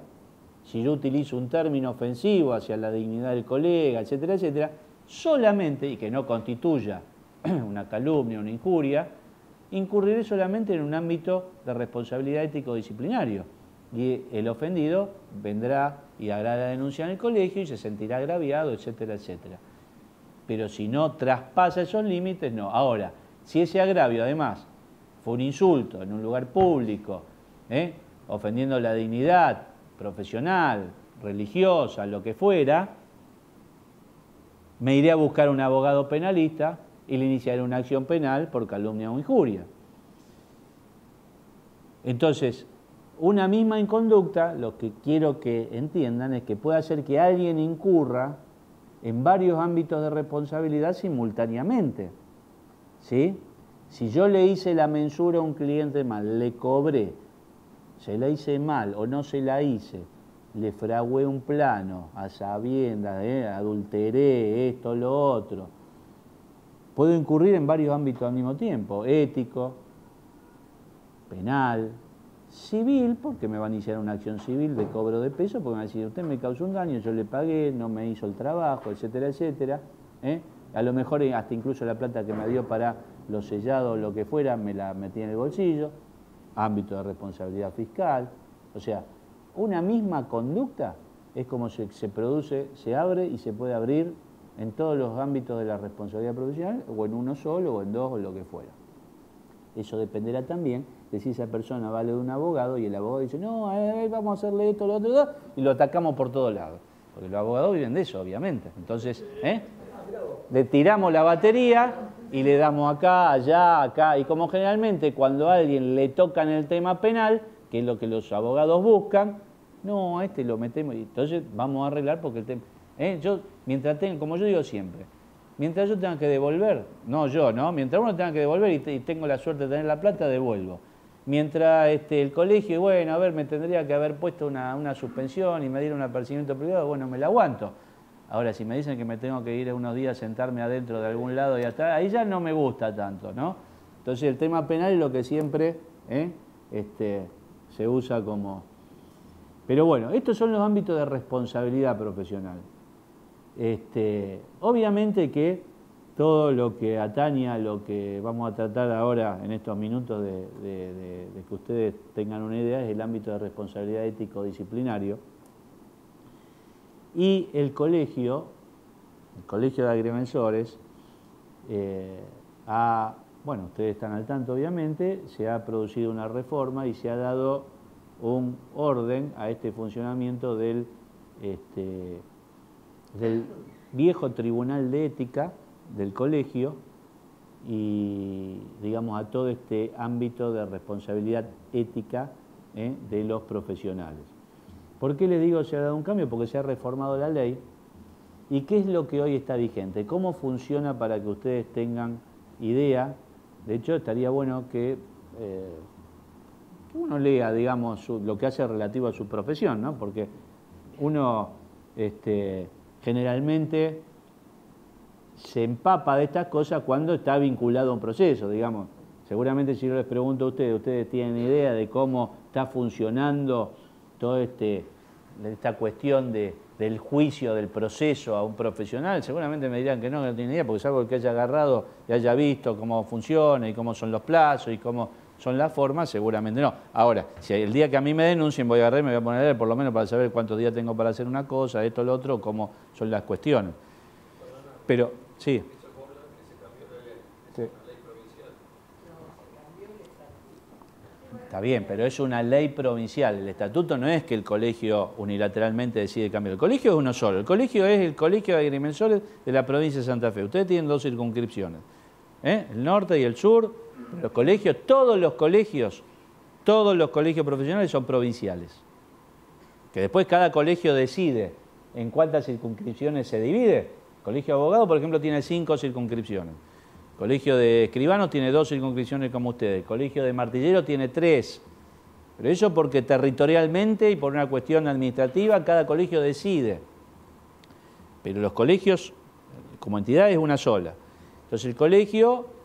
si yo utilizo un término ofensivo hacia la dignidad del colega, etcétera, etcétera, solamente, y que no constituya una calumnia, una injuria, incurriré solamente en un ámbito de responsabilidad ético-disciplinario. Y el ofendido vendrá y hará la denuncia en el colegio y se sentirá agraviado, etcétera, etcétera. Pero si no traspasa esos límites, no. Ahora, si ese agravio además fue un insulto en un lugar público, ofendiendo la dignidad profesional, religiosa, lo que fuera, me iré a buscar un abogado penalista y le iniciaré una acción penal por calumnia o injuria. Entonces, una misma inconducta, lo que quiero que entiendan es que puede hacer que alguien incurra en varios ámbitos de responsabilidad simultáneamente. ¿Sí? Si yo le hice la mensura a un cliente mal, le cobré, se la hice mal o no se la hice, le fragué un plano a sabiendas, adulteré esto, lo otro, puedo incurrir en varios ámbitos al mismo tiempo, ético, penal, civil, porque me van a iniciar una acción civil de cobro de peso, porque me van a decir, usted me causó un daño, yo le pagué, no me hizo el trabajo, etcétera, etcétera. A lo mejor hasta incluso la plata que me dio para los sellados, lo que fuera, me la metí en el bolsillo. Ámbito de responsabilidad fiscal. O sea, una misma conducta es como se produce, se abre y se puede abrir en todos los ámbitos de la responsabilidad profesional, o en uno solo, o en dos, o lo que fuera. Eso dependerá también de si esa persona vale de un abogado y el abogado dice, no, vamos a hacerle esto, lo otro, y lo atacamos por todos lados. Porque los abogados viven de eso, obviamente. Entonces, le tiramos la batería y le damos acá, allá, acá. Y como generalmente cuando a alguien le tocan el tema penal, que es lo que los abogados buscan, no, a este lo metemos y entonces vamos a arreglar porque el tema... Yo, mientras tenga, como yo digo siempre, mientras yo tenga que devolver, mientras uno tenga que devolver y tengo la suerte de tener la plata, devuelvo. Mientras el colegio, bueno, a ver, me tendría que haber puesto una suspensión y me diera un apercibimiento privado, bueno, me la aguanto. Ahora, si me dicen que me tengo que ir unos días a sentarme adentro de algún lado y hasta ahí ya no me gusta tanto, ¿no? Entonces el tema penal es lo que siempre se usa como... Pero bueno, estos son los ámbitos de responsabilidad profesional. Obviamente que todo lo que atañe a lo que vamos a tratar ahora en estos minutos de que ustedes tengan una idea es el ámbito de responsabilidad ético-disciplinario. Y el colegio de agrimensores, bueno, ustedes están al tanto obviamente, se ha producido una reforma y se ha dado un orden a este funcionamiento del viejo tribunal de ética del colegio y, digamos, a todo este ámbito de responsabilidad ética de los profesionales. ¿Por qué les digo se ha dado un cambio? Porque se ha reformado la ley. ¿Y qué es lo que hoy está vigente? ¿Cómo funciona para que ustedes tengan idea? De hecho, estaría bueno que uno lea, digamos, lo que hace relativo a su profesión, ¿no? Porque uno generalmente se empapa de estas cosas cuando está vinculado a un proceso, digamos. Seguramente si yo les pregunto a ustedes tienen idea de cómo está funcionando toda esta cuestión del juicio, del proceso a un profesional, seguramente me dirán que no tienen idea, porque es algo que haya agarrado y haya visto cómo funciona y cómo son los plazos y cómo son las formas, seguramente no. Ahora, si el día que a mí me denuncien voy a agarrar y me voy a poner a leer por lo menos para saber cuántos días tengo para hacer una cosa, esto, lo otro, cómo son las cuestiones. Pero, sí. Está bien, pero es una ley provincial. El estatuto no es que el colegio unilateralmente decide cambiar. El colegio es uno solo. El colegio es el Colegio de Agrimensores de la provincia de Santa Fe. Ustedes tienen dos circunscripciones, el norte y el sur. Los colegios, todos los colegios profesionales son provinciales. Que después cada colegio decide en cuántas circunscripciones se divide. El colegio de abogados, por ejemplo, tiene 5 circunscripciones. El colegio de escribanos tiene 2 circunscripciones como ustedes. El colegio de martilleros tiene 3. Pero eso porque territorialmente y por una cuestión administrativa cada colegio decide. Pero los colegios, como entidad, es una sola. Entonces el colegio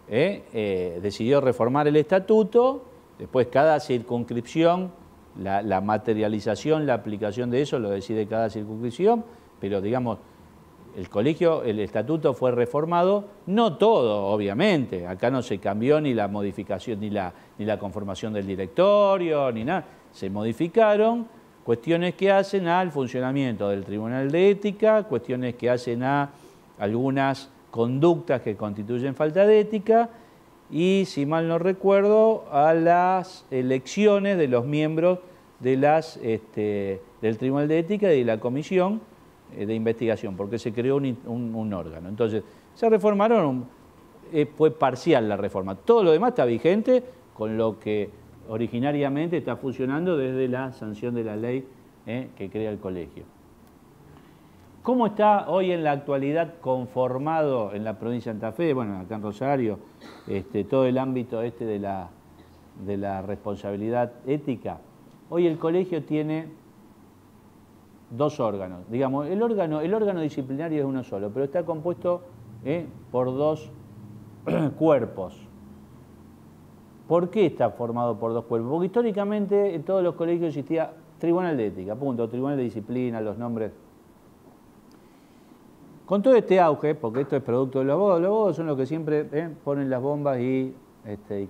decidió reformar el estatuto, después cada circunscripción, la materialización, la aplicación de eso lo decide cada circunscripción, pero digamos, el estatuto fue reformado, no todo, obviamente, acá no se cambió ni la modificación, ni la conformación del directorio, ni nada, se modificaron cuestiones que hacen al funcionamiento del Tribunal de Ética, cuestiones que hacen a algunas conductas que constituyen falta de ética y, si mal no recuerdo, a las elecciones de los miembros de del Tribunal de Ética y de la Comisión de Investigación, porque se creó un órgano. Entonces, se reformaron, fue parcial la reforma. Todo lo demás está vigente con lo que originariamente está funcionando desde la sanción de la ley que crea el colegio. ¿Cómo está hoy en la actualidad conformado en la provincia de Santa Fe, bueno, acá en Rosario, todo el ámbito de la responsabilidad ética? Hoy el colegio tiene 2 órganos. Digamos, el órgano disciplinario es uno solo, pero está compuesto por 2 cuerpos. ¿Por qué está formado por dos cuerpos? Porque históricamente en todos los colegios existía tribunal de ética, punto, tribunal de disciplina, los nombres. Con todo este auge, porque esto es producto de los abogados son los que siempre ponen las bombas y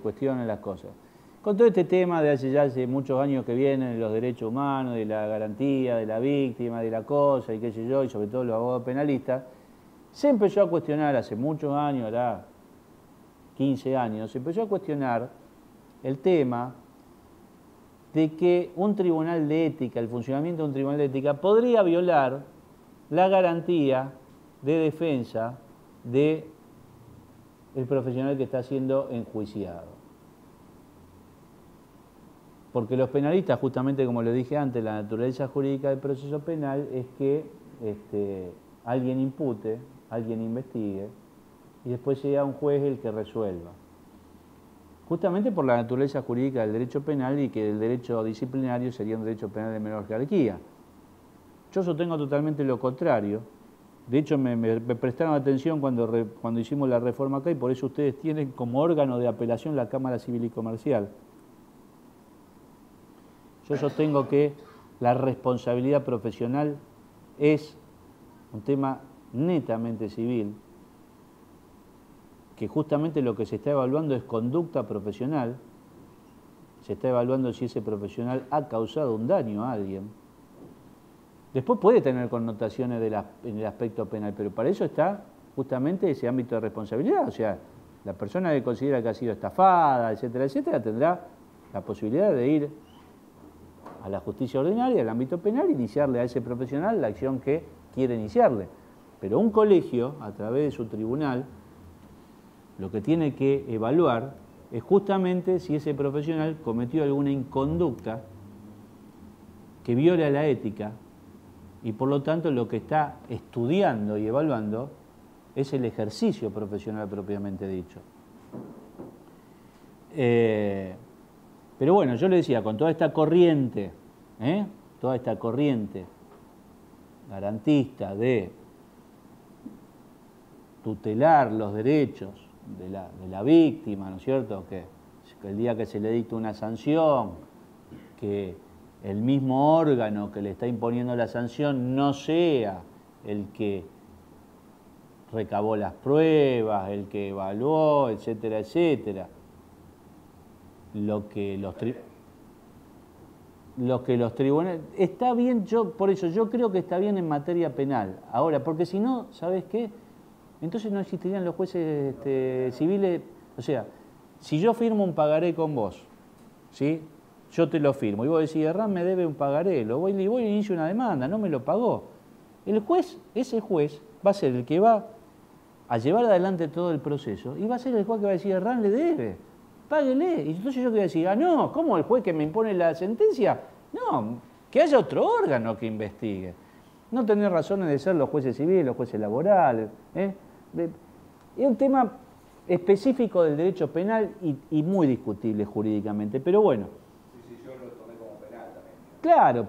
cuestionan las cosas. Con todo este tema de hace muchos años que vienen, de los derechos humanos, de la garantía, de la víctima, de la cosa y qué sé yo, y sobre todo los abogados penalistas, se empezó a cuestionar hace muchos años, ahora 15 años, se empezó a cuestionar el tema de que un tribunal de ética, el funcionamiento de un tribunal de ética, podría violar la garantía de defensa del profesional que está siendo enjuiciado. Porque los penalistas, justamente como lo dije antes, la naturaleza jurídica del proceso penal es que alguien impute, alguien investigue y después sea un juez el que resuelva. Justamente por la naturaleza jurídica del derecho penal y que el derecho disciplinario sería un derecho penal de menor jerarquía. Yo sostengo totalmente lo contrario. De hecho, me prestaron atención cuando hicimos la reforma acá y por eso ustedes tienen como órgano de apelación la Cámara Civil y Comercial. Yo sostengo que la responsabilidad profesional es un tema netamente civil, que justamente lo que se está evaluando es conducta profesional, se está evaluando si ese profesional ha causado un daño a alguien. Después puede tener connotaciones en el aspecto penal, pero para eso está justamente ese ámbito de responsabilidad. O sea, la persona que considera que ha sido estafada, etcétera, etcétera, tendrá la posibilidad de ir a la justicia ordinaria, al ámbito penal, e iniciarle a ese profesional la acción que quiere iniciarle. Pero un colegio, a través de su tribunal, lo que tiene que evaluar es justamente si ese profesional cometió alguna inconducta que viola la ética y por lo tanto lo que está estudiando y evaluando es el ejercicio profesional propiamente dicho. Pero bueno, yo le decía, con toda esta corriente garantista de tutelar los derechos de la víctima, ¿no es cierto? Que el día que se le dicte una sanción, que el mismo órgano que le está imponiendo la sanción no sea el que recabó las pruebas, el que evaluó, etcétera, etcétera. Lo que los tribunales... Está bien, por eso yo creo que está bien en materia penal. Ahora, porque si no, ¿sabes qué? Entonces no existirían los jueces civiles. O sea, si yo firmo un pagaré con vos, ¿sí? Yo te lo firmo y vos decís, Herrán me debe un pagaré, voy y inicio una demanda, no me lo pagó. Ese juez va a ser el que va a llevar adelante todo el proceso y va a ser el juez que va a decir, Herrán le debe, páguele. Y entonces yo que voy a decir, no, ¿cómo el juez que me impone la sentencia? No, que haya otro órgano que investigue. No tener razones de ser los jueces civiles, los jueces laborales. Es un tema específico del derecho penal y muy discutible jurídicamente, pero bueno. Sí, yo lo tomé como penal también. Claro,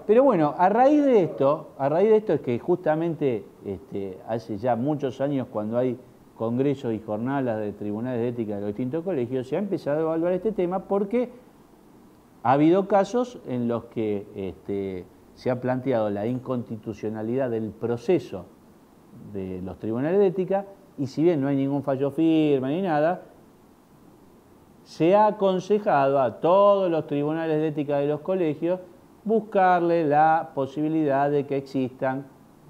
pero bueno, a raíz de esto es que justamente hace ya muchos años cuando hay congresos y jornadas de tribunales de ética de los distintos colegios, se ha empezado a evaluar este tema porque ha habido casos en los que se ha planteado la inconstitucionalidad del proceso de los tribunales de ética y si bien no hay ningún fallo firme ni nada, se ha aconsejado a todos los tribunales de ética de los colegios buscarle la posibilidad de que existan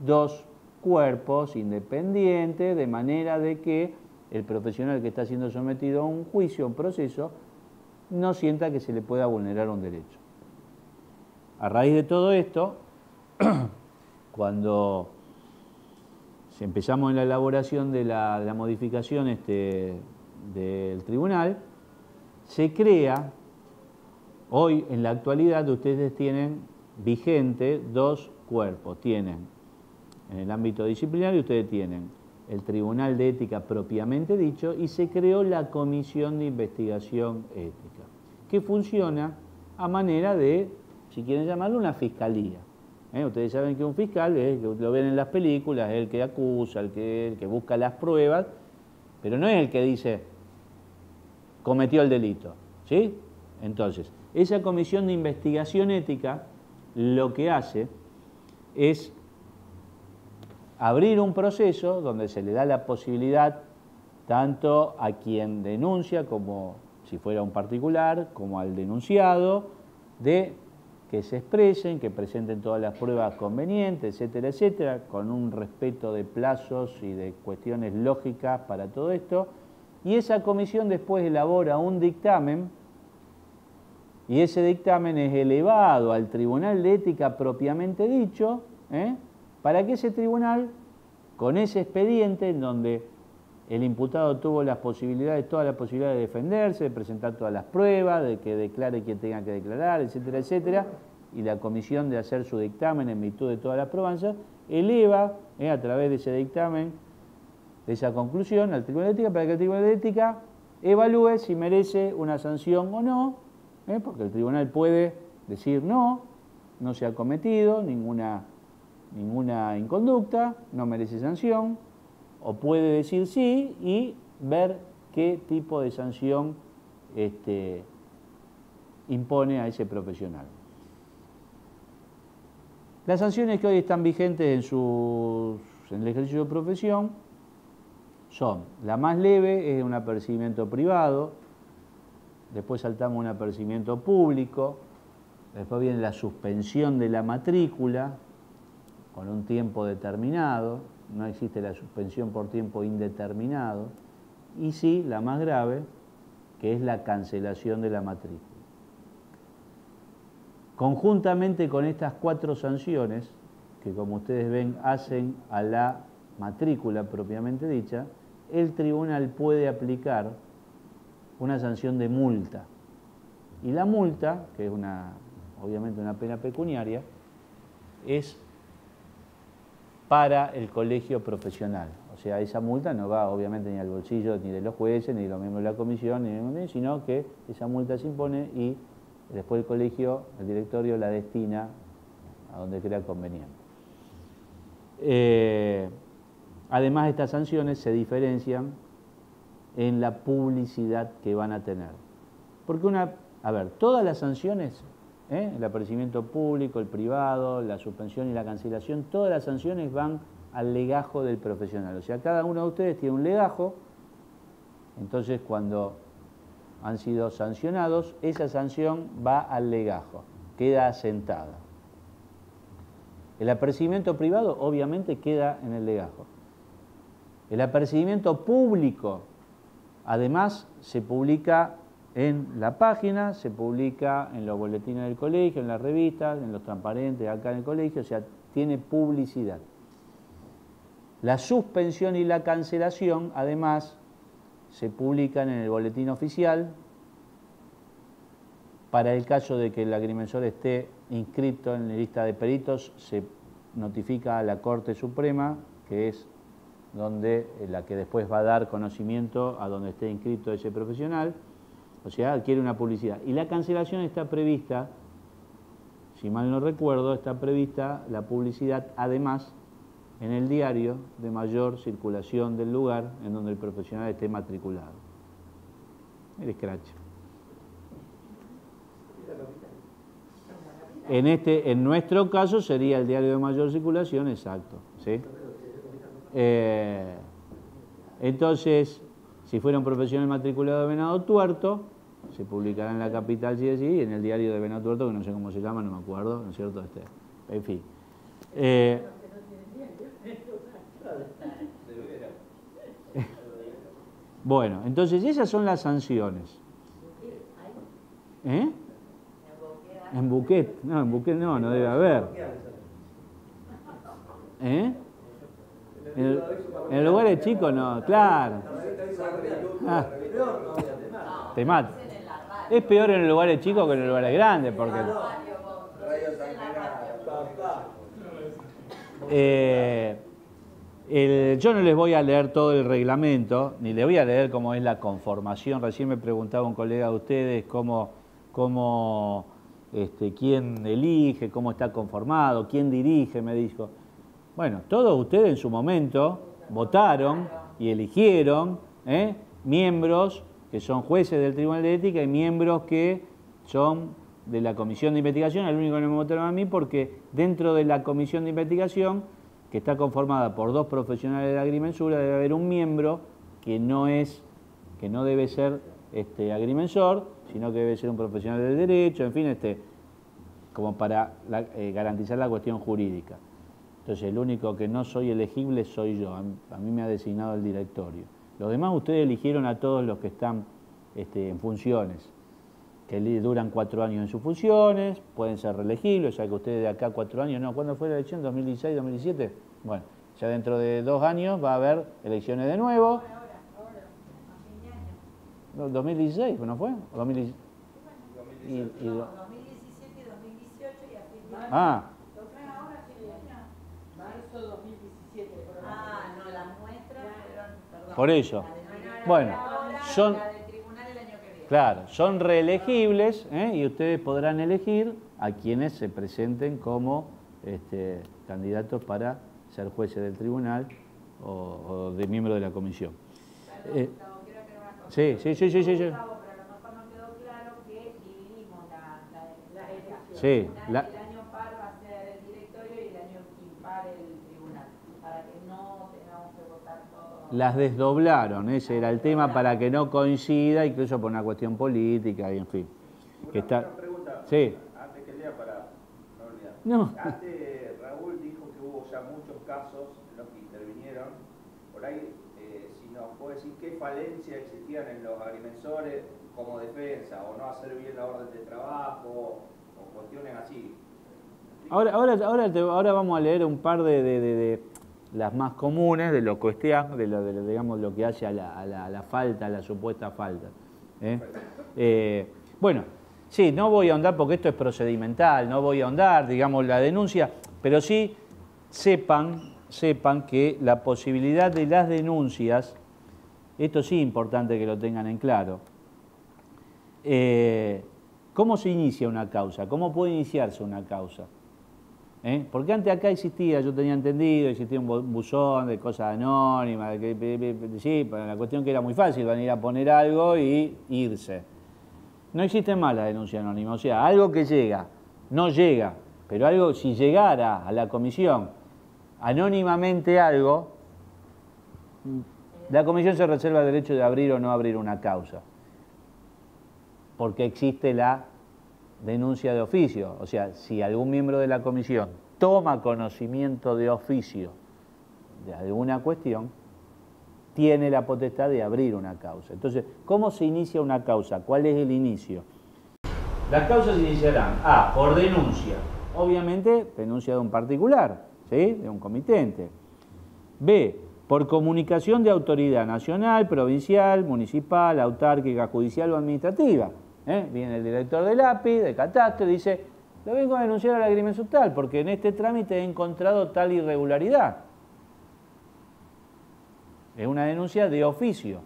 dos cuerpos independientes, de manera de que el profesional que está siendo sometido a un juicio, a un proceso, no sienta que se le pueda vulnerar un derecho. A raíz de todo esto, cuando empezamos en la elaboración de la modificación del tribunal, se crea, hoy en la actualidad ustedes tienen vigente dos cuerpos, tienen en el ámbito disciplinario ustedes tienen el Tribunal de Ética propiamente dicho y se creó la Comisión de Investigación Ética, que funciona a manera de, si quieren llamarlo, una fiscalía. Ustedes saben que un fiscal es, lo ven en las películas, es el que acusa, el que busca las pruebas, pero no es el que dice, cometió el delito, ¿sí? Entonces, esa comisión de investigación ética lo que hace es abrir un proceso donde se le da la posibilidad tanto a quien denuncia, como si fuera un particular, como al denunciado, de que se expresen, que presenten todas las pruebas convenientes, etcétera, etcétera, con un respeto de plazos y de cuestiones lógicas para todo esto. Y esa comisión después elabora un dictamen, y ese dictamen es elevado al Tribunal de Ética propiamente dicho, para que ese tribunal, con ese expediente en donde el imputado tuvo las posibilidades, todas las posibilidades de defenderse, de presentar todas las pruebas, de que declare quien tenga que declarar, etcétera, etcétera, y la comisión de hacer su dictamen en virtud de todas las probanzas, eleva a través de ese dictamen, de esa conclusión, al Tribunal de Ética, para que el Tribunal de Ética evalúe si merece una sanción o no, porque el tribunal puede decir no se ha cometido ninguna inconducta, no merece sanción, o puede decir sí y ver qué tipo de sanción impone a ese profesional. Las sanciones que hoy están vigentes en el ejercicio de profesión son: la más leve es un apercibimiento privado, después saltamos un apercibimiento público, después viene la suspensión de la matrícula con un tiempo determinado, no existe la suspensión por tiempo indeterminado, y sí, la más grave, que es la cancelación de la matrícula. Conjuntamente con estas 4 sanciones, que como ustedes ven hacen a la matrícula propiamente dicha, el tribunal puede aplicar una sanción de multa. Y la multa, que es obviamente una pena pecuniaria, es para el colegio profesional. O sea, esa multa no va obviamente ni al bolsillo ni de los jueces, ni de los miembros de la comisión, sino que esa multa se impone y después el colegio, el directorio, la destina a donde crea conveniente. Además, estas sanciones se diferencian en la publicidad que van a tener. Porque todas las sanciones, el apercibimiento público, el privado, la suspensión y la cancelación, todas las sanciones van al legajo del profesional. O sea, cada uno de ustedes tiene un legajo, entonces cuando han sido sancionados, esa sanción va al legajo, queda asentada. El apercibimiento privado obviamente queda en el legajo. El apercibimiento público, además, se publica en la página, se publica en los boletines del colegio, en las revistas, en los transparentes acá en el colegio, o sea, tiene publicidad. La suspensión y la cancelación, además, se publican en el boletín oficial. Para el caso de que el agrimensor esté inscrito en la lista de peritos, se notifica a la Corte Suprema, que es la que después va a dar conocimiento a donde esté inscrito ese profesional, o sea, adquiere una publicidad. Y la cancelación está prevista, si mal no recuerdo, está prevista la publicidad además en el diario de mayor circulación del lugar en donde el profesional esté matriculado. El scratch. En nuestro caso sería el diario de mayor circulación, exacto, ¿sí? Entonces, si fuera un profesional matriculado de Venado Tuerto, se publicará en la capital, sí, y en el diario de Venado Tuerto, que no sé cómo se llama, no me acuerdo, ¿no es cierto? En fin. Bueno, entonces esas son las sanciones. En Buquet, no debe haber. En lugares chicos no, claro. Te mata. Es peor en los lugares chicos que en los lugares grandes, porque... yo no les voy a leer todo el reglamento, ni les voy a leer cómo es la conformación. Recién me preguntaba un colega de ustedes quién elige, cómo está conformado, quién dirige, me dijo. Bueno, todos ustedes en su momento votaron y eligieron miembros que son jueces del Tribunal de Ética y miembros que son de la Comisión de Investigación. El único que no me votaron a mí porque dentro de la Comisión de Investigación, que está conformada por 2 profesionales de la agrimensura, debe haber un miembro que no debe ser agrimensor, sino que debe ser un profesional del derecho, en fin, como para garantizar la cuestión jurídica. Entonces, el único que no soy elegible soy yo. A mí me ha designado el directorio. Los demás ustedes eligieron a todos los que están en funciones, que duran 4 años en sus funciones, pueden ser reelegibles, ya que ustedes de acá 4 años, no, ¿cuándo fue la elección? ¿2016, 2017? Bueno, ya dentro de 2 años va a haber elecciones de nuevo. Ahora, a fin de año. No, 2016, ¿no fue? ¿O 2017? No, 2017 y 2018 y a fin de año. Ah. ¿Lo traen ahora a fin de año? Marzo 2017. No, las muestras fueron, perdón. Por eso. La de Bueno, ahora, son... la del tribunal el año que viene. Claro, son reelegibles y ustedes podrán elegir a quienes se presenten como candidatos para ser jueces del tribunal o de miembro de la comisión. Perdón, Gustavo, quiero aclarar una cosa. Sí. Gustavo, pero a lo mejor no quedó claro que dividimos la elección. Sí, El año par va a ser el directorio y el año impar el tribunal, para que no tengamos que votar todo. Las desdoblaron, ese era el tema, para que no coincida, incluso por una cuestión política y en fin. Una pregunta, sí. antes que lea para no olvidar. No. Antes Raúl dijo que hubo ya muchos casos en los que intervinieron. Por ahí, si nos puede decir qué falencias existían en los agrimensores como defensa, o no hacer bien la orden de trabajo, o cuestiones así. Ahora vamos a leer un par de las más comunes, de lo cuestión, digamos, lo que hace a la falta, a la supuesta falta. Bueno, sí, no voy a ahondar porque esto es procedimental, no voy a ahondar, digamos, la denuncia, pero sí sepan que la posibilidad de las denuncias, esto sí es importante que lo tengan en claro. ¿Cómo se inicia una causa? ¿Cómo puede iniciarse una causa? Porque antes acá existía, yo tenía entendido, existía un buzón de cosas anónimas, sí, la cuestión que era muy fácil, van a ir a poner algo y irse. No existe más la denuncia anónima, o sea, algo que llega, no llega, pero algo, si llegara a la comisión anónimamente algo, la comisión se reserva el derecho de abrir o no abrir una causa, porque existe la denuncia de oficio, o sea, si algún miembro de la comisión toma conocimiento de oficio de alguna cuestión, tiene la potestad de abrir una causa. Entonces, ¿cómo se inicia una causa? ¿Cuál es el inicio? Las causas se iniciarán A, por denuncia, obviamente denuncia de un particular, ¿sí? De un comitente. B, por comunicación de autoridad nacional, provincial, municipal, autárquica, judicial o administrativa. Viene el director del API, de catastro, y dice, lo vengo a denunciar al agrimensor porque en este trámite he encontrado tal irregularidad. Es una denuncia de oficio.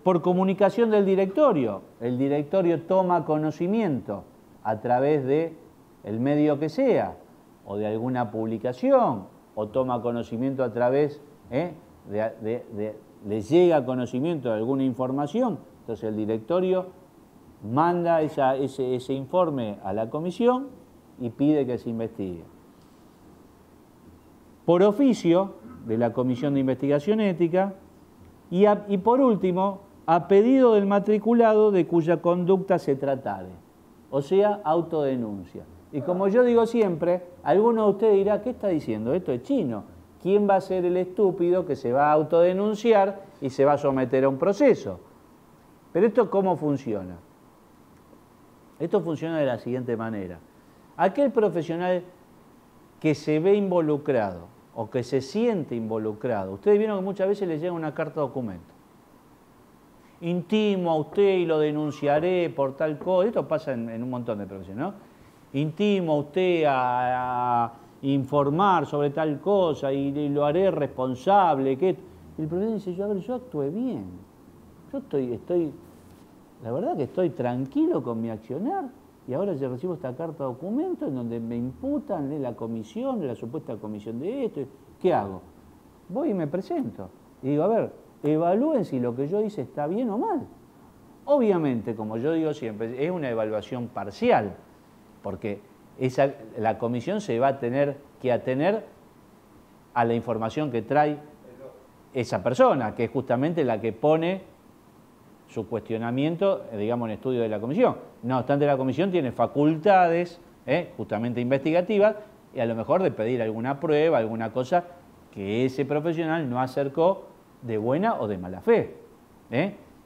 Por comunicación del directorio. El directorio toma conocimiento a través del medio que sea, o de alguna publicación, o toma conocimiento a través, le llega conocimiento de alguna información, entonces el directorio manda ese informe a la comisión y pide que se investigue. Por oficio de la Comisión de Investigación Ética y por último, a pedido del matriculado de cuya conducta se tratare, o sea, autodenuncia. Y como yo digo siempre, alguno de ustedes dirá, ¿qué está diciendo? Esto es chino. ¿Quién va a ser el estúpido que se va a autodenunciar y se va a someter a un proceso? Pero esto, ¿cómo funciona? Esto funciona de la siguiente manera. Aquel profesional que se ve involucrado o que se siente involucrado, ustedes vieron que muchas veces les llega una carta documento. Intimo a usted y lo denunciaré por tal cosa. Esto pasa en un montón de profesiones, ¿no? Intimo a usted a informar sobre tal cosa y lo haré responsable. Y el profesor dice, yo actué bien. Yo estoy, la verdad que estoy tranquilo con mi accionar y ahora yo recibo esta carta de documento en donde me imputan la comisión, la supuesta comisión de esto. ¿Qué hago? voy y me presento. Y digo, a ver, evalúen si lo que yo hice está bien o mal. Obviamente, como yo digo siempre, es una evaluación parcial, porque la comisión se va a tener que atener a la información que trae esa persona, que es justamente la que pone su cuestionamiento, digamos, en estudio de la comisión. No obstante, la comisión tiene facultades, justamente investigativas, y a lo mejor de pedir alguna prueba, alguna cosa que ese profesional no acercó de buena o de mala fe.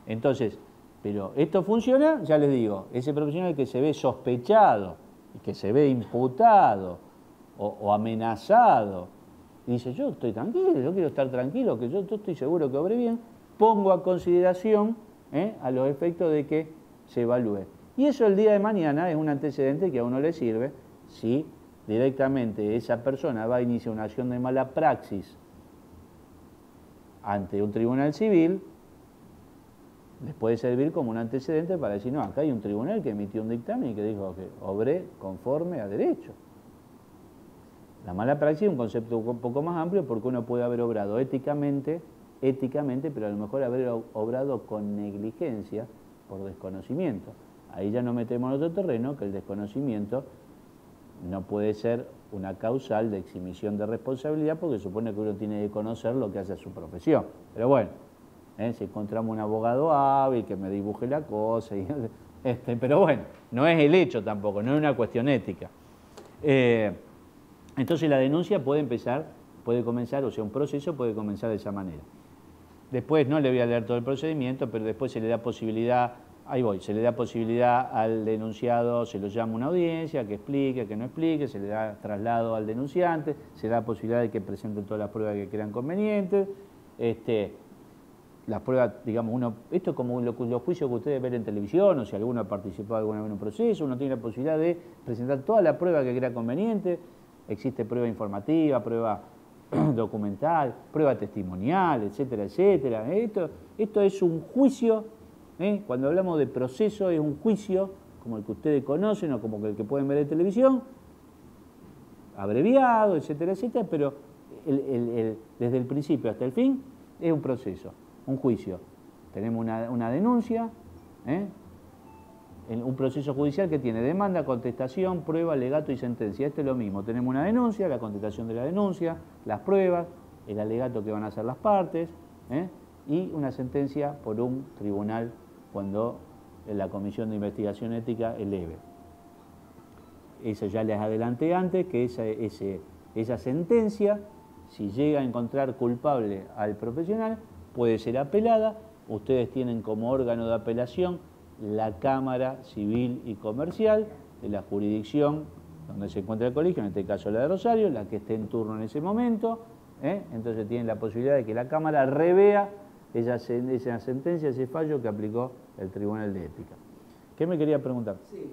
Entonces, pero esto funciona, ya les digo, ese profesional que se ve sospechado, y que se ve imputado o amenazado, y dice, yo estoy tranquilo, yo quiero estar tranquilo, que yo estoy seguro que obré bien, pongo a consideración a los efectos de que se evalúe. Y eso el día de mañana es un antecedente que a uno le sirve si directamente esa persona va a iniciar una acción de mala praxis ante un tribunal civil, les puede servir como un antecedente para decir, no, acá hay un tribunal que emitió un dictamen y que dijo que obré conforme a derecho. La mala praxis es un concepto un poco más amplio porque uno puede haber obrado éticamente, pero a lo mejor haber obrado con negligencia por desconocimiento. Ahí ya nos metemos en otro terreno, que el desconocimiento no puede ser una causal de exhibición de responsabilidad porque supone que uno tiene que conocer lo que hace a su profesión. Pero bueno, si encontramos un abogado hábil que me dibuje la cosa, pero bueno, no es el hecho tampoco, no es una cuestión ética. Entonces la denuncia puede comenzar, o sea, un proceso puede comenzar de esa manera. Después, no le voy a leer todo el procedimiento, pero después se le da posibilidad, se le da posibilidad al denunciado, se lo llama a una audiencia, que explique, que no explique, se le da traslado al denunciante, se da posibilidad de que presenten todas las pruebas que crean convenientes. Las pruebas, digamos, esto es como los juicios que ustedes ven en televisión, o si alguno ha participado alguna vez en un proceso, uno tiene la posibilidad de presentar toda la prueba que crea conveniente. Existe prueba informativa, prueba documental, prueba testimonial, etcétera, etcétera. Esto es un juicio, cuando hablamos de proceso, es un juicio como el que ustedes conocen o como el que pueden ver en televisión, abreviado, etcétera, etcétera, pero desde el principio hasta el fin es un proceso, un juicio. Tenemos una denuncia, un proceso judicial que tiene demanda, contestación, prueba, alegato y sentencia. Esto es lo mismo. Tenemos una denuncia, la contestación de la denuncia, las pruebas, el alegato que van a hacer las partes, y una sentencia por un tribunal cuando la Comisión de Investigación Ética eleve. Eso ya les adelanté antes, que esa sentencia, si llega a encontrar culpable al profesional, puede ser apelada. Ustedes tienen como órgano de apelación la Cámara Civil y Comercial de la jurisdicción donde se encuentra el colegio, en este caso la de Rosario, la que esté en turno en ese momento, entonces tienen la posibilidad de que la Cámara revea esa sentencia, ese fallo que aplicó el Tribunal de Ética. ¿Qué me quería preguntar? Sí.